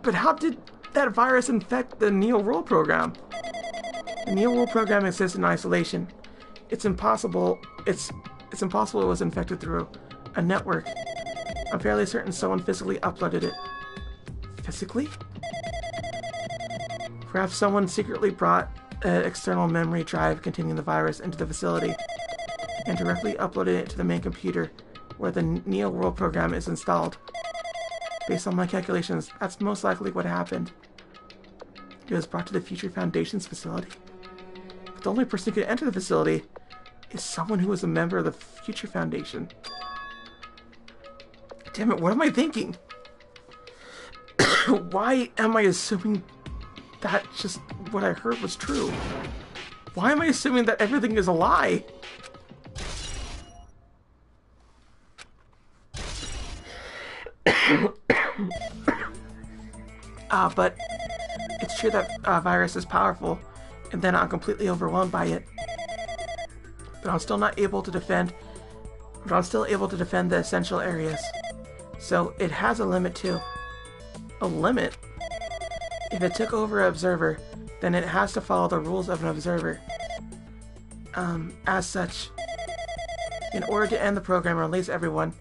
But how did that virus infect the Neo World program? The Neo World program exists in isolation. It's impossible it was infected through a network. I'm fairly certain someone physically uploaded it. Physically? Perhaps someone secretly brought an external memory drive containing the virus into the facility and directly uploaded it to the main computer where the Neo World program is installed. Based on my calculations, that's most likely what happened. It was brought to the Future Foundation's facility. But the only person who could enter the facility is someone who was a member of the Future Foundation. Damn it, what am I thinking? Why am I assuming that just what I heard was true? Why am I assuming that everything is a lie? But it's true that virus is powerful, and then I'm completely overwhelmed by it. But I'm still not able to defend. But I'm still able to defend the essential areas. So it has a limit too. A limit? If it took over an observer, then it has to follow the rules of an observer. As such, in order to end the program and release everyone,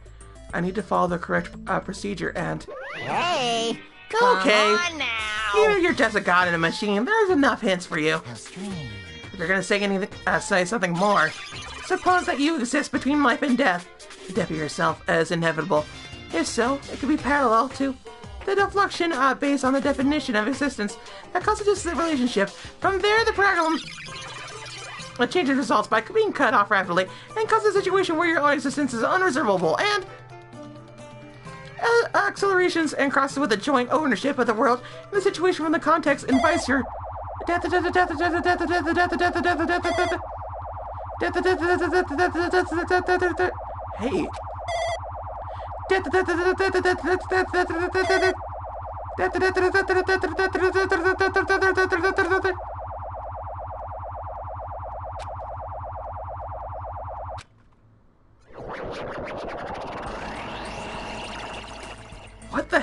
I need to follow the correct procedure and... Hey, come on now. You're just a god in a machine. There's enough hints for you. How strange. If you're gonna say anything, say something more, suppose that you exist between life and death. The death of yourself is inevitable. If so, it could be parallel to the deflection based on the definition of existence that constitutes the relationship. From there, the problem changes results by being cut off rapidly and causes a situation where your own existence is unreservable and accelerations and crosses with a joint ownership of the world in the situation when the context invites your Hey.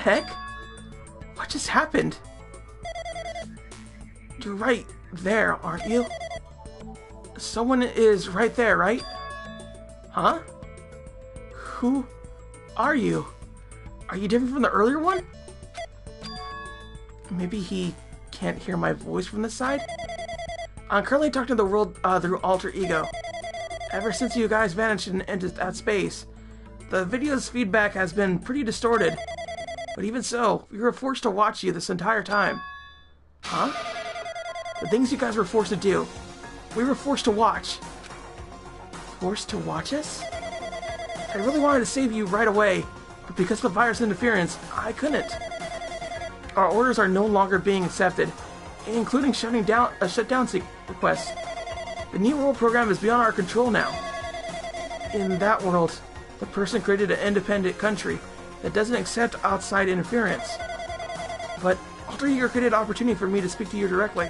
heck? What just happened? You're right there, aren't you? Someone is right there, right? Huh? Who are you? Are you different from the earlier one? Maybe he can't hear my voice from this side? I'm currently talking to the world through alter ego. Ever since you guys vanished into that space, the video's feedback has been pretty distorted. But even so, we were forced to watch you this entire time. Huh? The things you guys were forced to do, we were forced to watch. Forced to watch us? I really wanted to save you right away, but because of the virus interference, I couldn't. Our orders are no longer being accepted, including shutting down a shutdown request. The new world program is beyond our control now. In that world, the person created an independent country that doesn't accept outside interference. But Alter Ego created an opportunity for me to speak to you directly.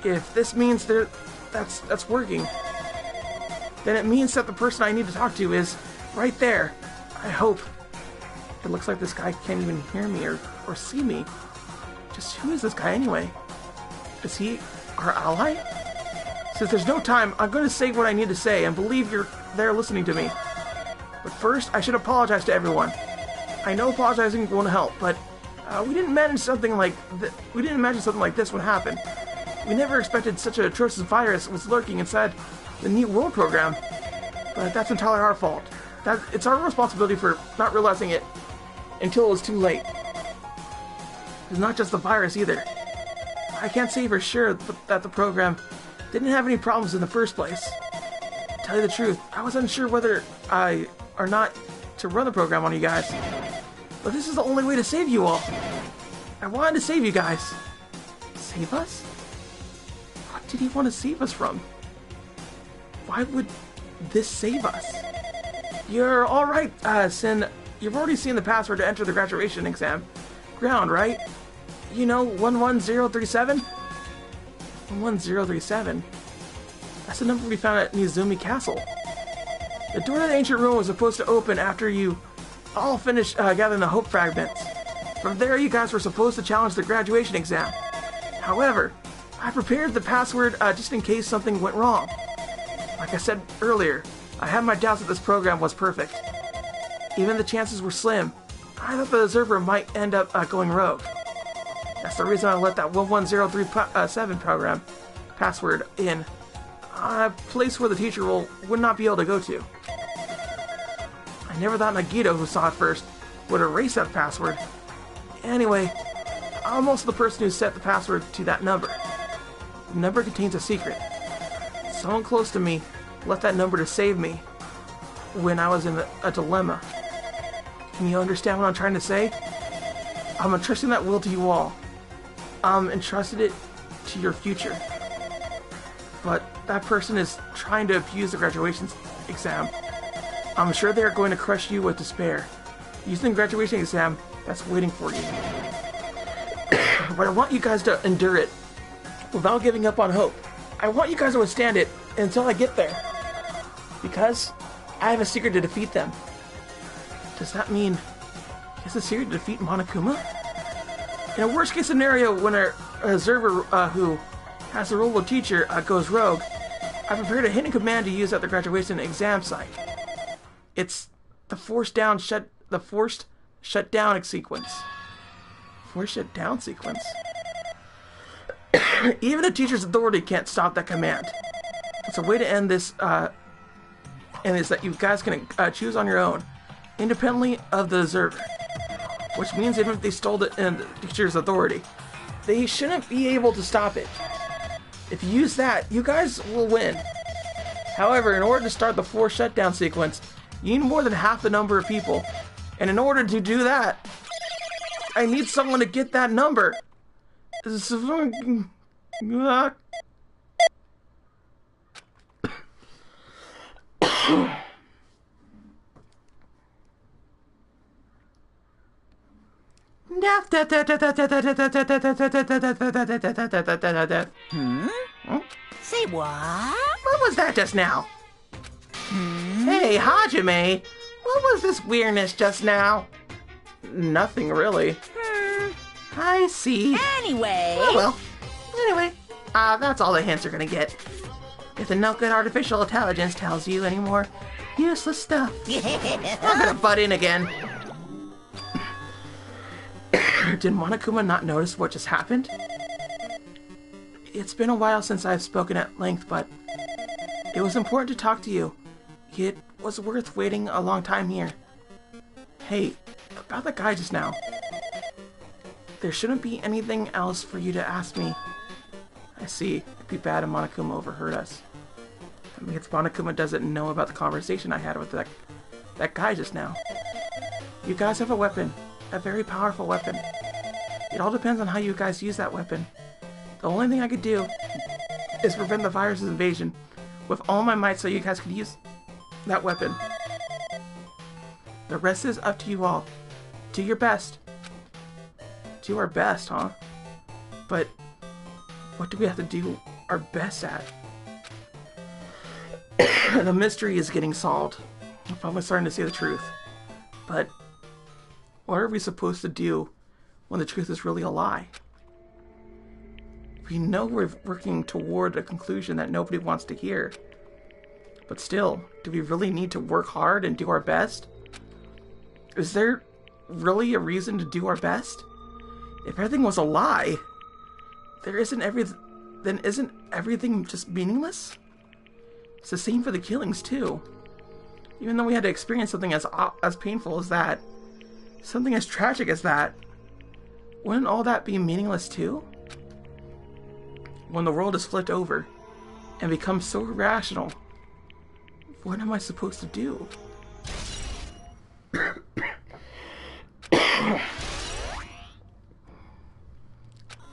If this means that's working, then it means that the person I need to talk to is right there. I hope. It looks like this guy can't even hear me or see me. Just who is this guy anyway? Is he our ally? Since there's no time, I'm going to say what I need to say and believe you're there listening to me. But first, I should apologize to everyone. I know apologizing won't help, but we didn't imagine something like this would happen. We never expected such an atrocious virus was lurking inside the new world program. But that's entirely our fault. It's our responsibility for not realizing it until it was too late. It's not just the virus either. I can't say for sure that the program didn't have any problems in the first place. To tell you the truth, I was unsure whether or not to run the program on you guys. But this is the only way to save you all. I wanted to save you guys. Save us? What did he want to save us from? Why would this save us? You're alright, Sin. You've already seen the password to enter the graduation exam. Ground, right? You know, 11037? 11037? That's the number we found at Nizumi Castle. The door to the ancient room was supposed to open after you all finished gathering the hope fragments. From there, you guys were supposed to challenge the graduation exam. However, I prepared the password just in case something went wrong. Like I said earlier, I had my doubts that this program was perfect. Even the chances were slim. I thought the observer might end up going rogue. That's the reason I let that 11037 program password in. A place where the teacher would not be able to go to. I never thought Nagito, who saw it first, would erase that password. Anyway, I'm also the person who set the password to that number. The number contains a secret. Someone close to me left that number to save me when I was in a dilemma. Can you understand what I'm trying to say? I'm entrusting that will to you all. I'm entrusted it to your future. But that person is trying to abuse the graduation exam. I'm sure they are going to crush you with despair. Using the graduation exam that's waiting for you. But I want you guys to endure it without giving up on hope. I want you guys to withstand it until I get there. Because I have a secret to defeat them. Does that mean he has a secret to defeat Monokuma? In a worst case scenario, when an observer who has the role of teacher goes rogue, I prepared a hidden command to use at the graduation exam site. It's the forced shutdown sequence. Forced shutdown sequence. Even a teacher's authority can't stop that command. It's a way to end this, and is that you guys can choose on your own, independently of the observer. Which means even if they stole the teacher's authority, they shouldn't be able to stop it. If you use that, you guys will win. However, in order to start the forced shutdown sequence, you need more than half the number of people. And in order to do that, I need someone to get that number. Say what? What was that just now? Hey, Hajime, what was this weirdness just now? Nothing really. I see. Anyway. Oh well. Anyway, that's all the hints are gonna get. If the no good artificial intelligence tells you any more useless stuff, I'm gonna butt in again. Did Monokuma not notice what just happened? It's been a while since I've spoken at length, but it was important to talk to you. It was worth waiting a long time here. Hey, about that guy just now. There shouldn't be anything else for you to ask me. I see. It'd be bad if Monokuma overheard us. I mean, Monokuma doesn't know about the conversation I had with that guy just now. You guys have a weapon. A very powerful weapon. It all depends on how you guys use that weapon. The only thing I could do is prevent the virus's invasion with all my might so you guys could use that weapon. The rest is up to you all. Do your best. Do our best, huh? But what do we have to do our best at? The mystery is getting solved. I'm finally starting to see the truth. But what are we supposed to do when the truth is really a lie? We know we're working toward a conclusion that nobody wants to hear. But still, do we really need to work hard and do our best? Is there really a reason to do our best? If everything was a lie, then isn't everything just meaningless? It's the same for the killings too. Even though we had to experience something as painful as that, something as tragic as that, wouldn't all that be meaningless too? When the world is flipped over and becomes so irrational, what am I supposed to do?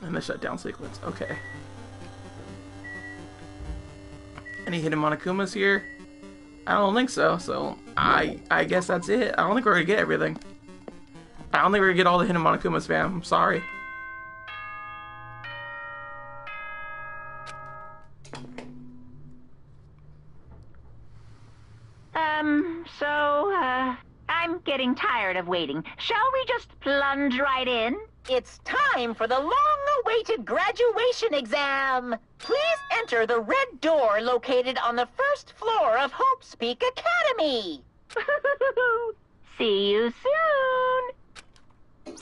And the shutdown sequence. Okay. Any hidden Monokumas here? I don't think so. So I guess that's it. I don't think we're gonna get everything. I don't think we're gonna get all the hidden Monokumas, fam. I'm sorry. I'm getting tired of waiting. Shall we just plunge right in? It's time for the long-awaited graduation exam. Please enter the red door located on the first floor of Hope Speak Academy. See you soon.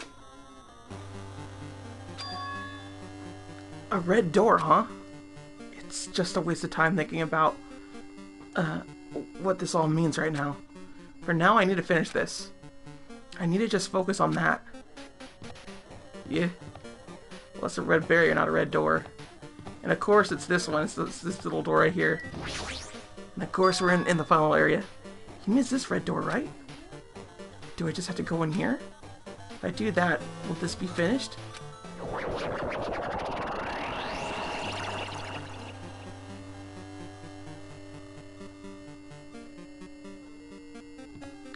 A red door, huh? It's just a waste of time thinking about what this all means right now. For now, I need to finish this. I need to just focus on that. Yeah. Well, that's a red barrier, not a red door. And of course, it's this one. It's this little door right here. And of course, we're in the final area. You mean it's this red door, right? Do I just have to go in here? If I do that, will this be finished?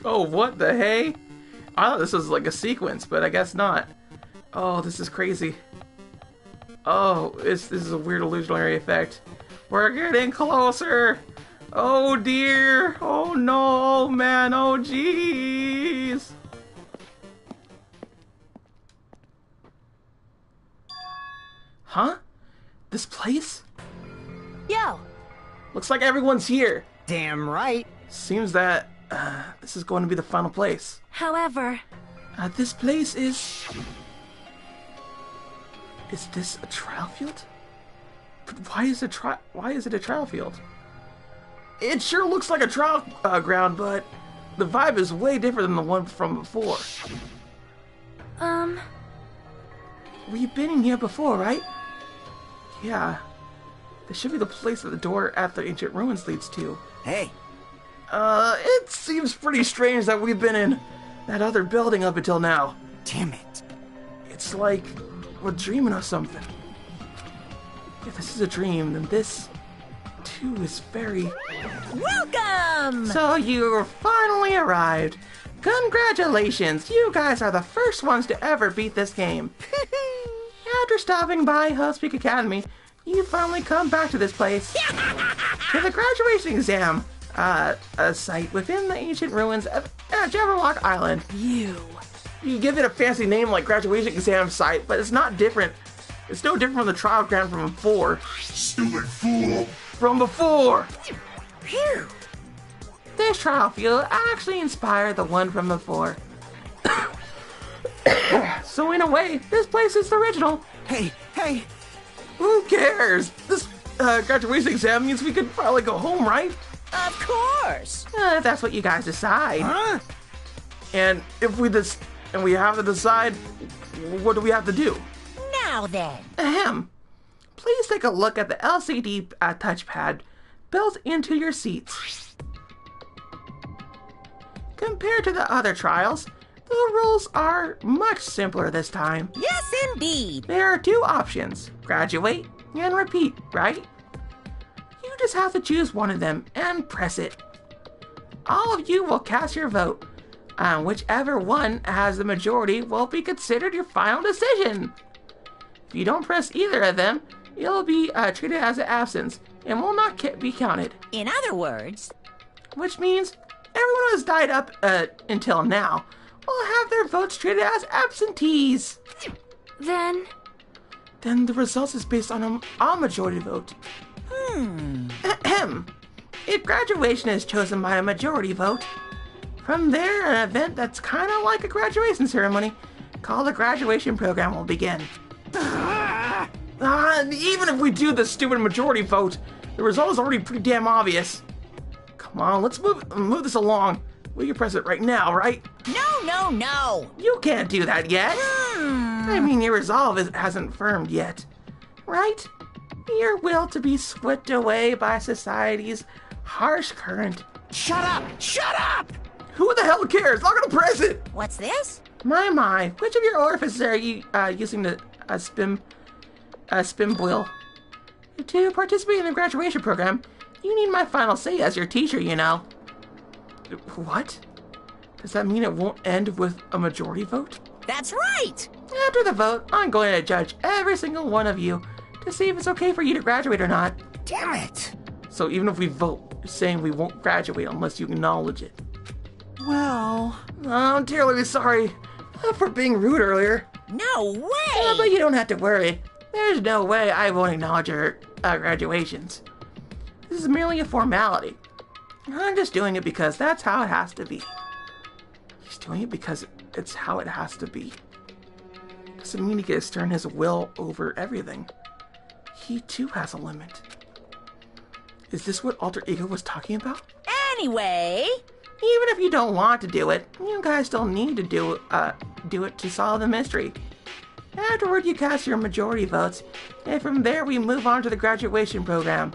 Oh, what the hey? I thought this was like a sequence, but I guess not. Oh, this is crazy. Oh, this is a weird illusionary effect. We're getting closer! Oh dear! Oh no, oh man, oh jeez! Huh? This place? Yo. Looks like everyone's here. Damn right. Seems that this is going to be the final place. However, This place is... Is this a trial field? But why is it a trial field? It sure looks like a trial ground, but the vibe is way different than the one from before. We've been in here before, right? Yeah. This should be the place that the door at the ancient ruins leads to. Hey. It seems pretty strange that we've been in that other building up until now. Damn it. It's like we're dreaming of something. If this is a dream, then this, too, is very... Welcome! So you finally arrived. Congratulations, you guys are the first ones to ever beat this game. After stopping by Hope Speak Academy, you finally come back to this place. To the graduation exam. A site within the ancient ruins of Jabberwock Island. You. You give it a fancy name like graduation exam site, but it's not different. It's no different from the trial ground from before. Stupid fool! From before! Phew. This trial field actually inspired the one from before. So in a way, this place is the original. Hey, hey! Who cares? This graduation exam means we could probably go home, right? Of course. If that's what you guys decide. Huh? And if we we have to decide, what do we have to do? Now then. Ahem. Please take a look at the LCD touchpad built into your seats. Compared to the other trials, the rules are much simpler this time. Yes, indeed. There are two options, graduate and repeat, right? You just have to choose one of them and press it. All of you will cast your vote. Whichever one has the majority will be considered your final decision. If you don't press either of them, you'll be treated as an absence and will not be counted. In other words, Which means everyone who has died up until now will have their votes treated as absentees. Then, Then the results is based on a majority vote. Ahem. If graduation is chosen by a majority vote, from there an event that's kind of like a graduation ceremony called a graduation program will begin. Even if we do the stupid majority vote, the result is already pretty damn obvious. Come on, let's move this along. We can press it right now, right? no. You can't do that yet. I mean, your resolve hasn't firmed yet, right? Your will to be swept away by society's harsh current. Shut up! Shut up! Who the hell cares? I'm gonna press it! What's this? My, which of your orifices are you using to spin wheel? To participate in the graduation program, you need my final say as your teacher, you know. What? Does that mean it won't end with a majority vote? That's right. After the vote, I'm going to judge every single one of you to see if it's okay for you to graduate or not. Damn it! So even if we vote saying we won't graduate unless you acknowledge it. Well... I'm terribly sorry for being rude earlier. No way. But you don't have to worry. There's no way I won't acknowledge your graduations. This is merely a formality. I'm just doing it because that's how it has to be. He's doing it because it's how it has to be. Doesn't mean he gets to turn his will over everything. He too has a limit. Is this what Alter Ego was talking about? Anyway, Even if you don't want to do it, you guys still need to do it to solve the mystery. Afterward, you cast your majority votes, and from there we move on to the graduation program.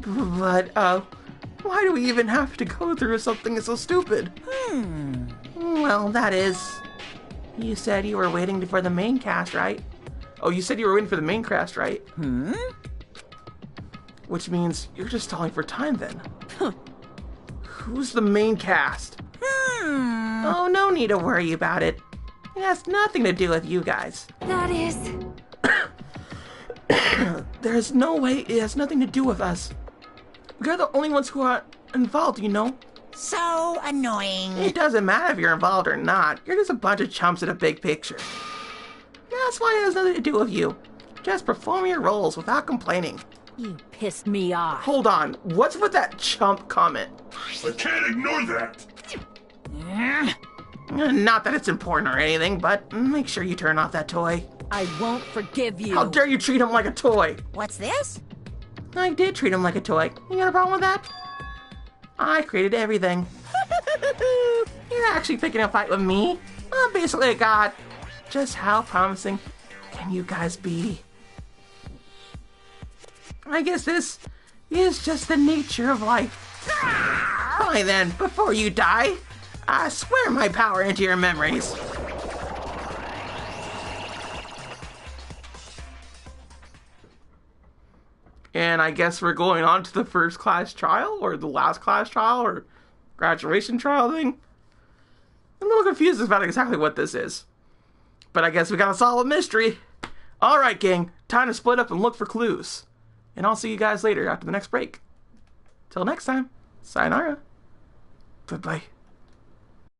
But, why do we even have to go through something so stupid? Well, that is... You said you were waiting for the main cast, right? Oh, you said you were waiting for the main cast, right? Which means you're just stalling for time, then. Who's the main cast? Oh, no need to worry about it. It has nothing to do with you guys. that is... There's no way it has nothing to do with us. We're the only ones who are involved, you know? so annoying. It doesn't matter if you're involved or not. You're just a bunch of chumps in a big picture. That's why it has nothing to do with you. Just perform your roles without complaining. You pissed me off. Hold on. What's with that chump comment? I can't ignore that! Not that it's important or anything, but make sure you turn off that toy. I won't forgive you. How dare you treat him like a toy? What's this? I did treat him like a toy. You got a problem with that? I created everything. You're actually picking a fight with me? I'm basically a god. Just how promising can you guys be? I guess this is just the nature of life. Fine then, before you die, I swear my power into your memories. And I guess we're going on to the first class trial, or the last class trial, or graduation trial thing. I'm a little confused about exactly what this is. But I guess we gotta solve a mystery. Alright, gang, time to split up and look for clues. And I'll see you guys later after the next break. Till next time, sayonara. Goodbye.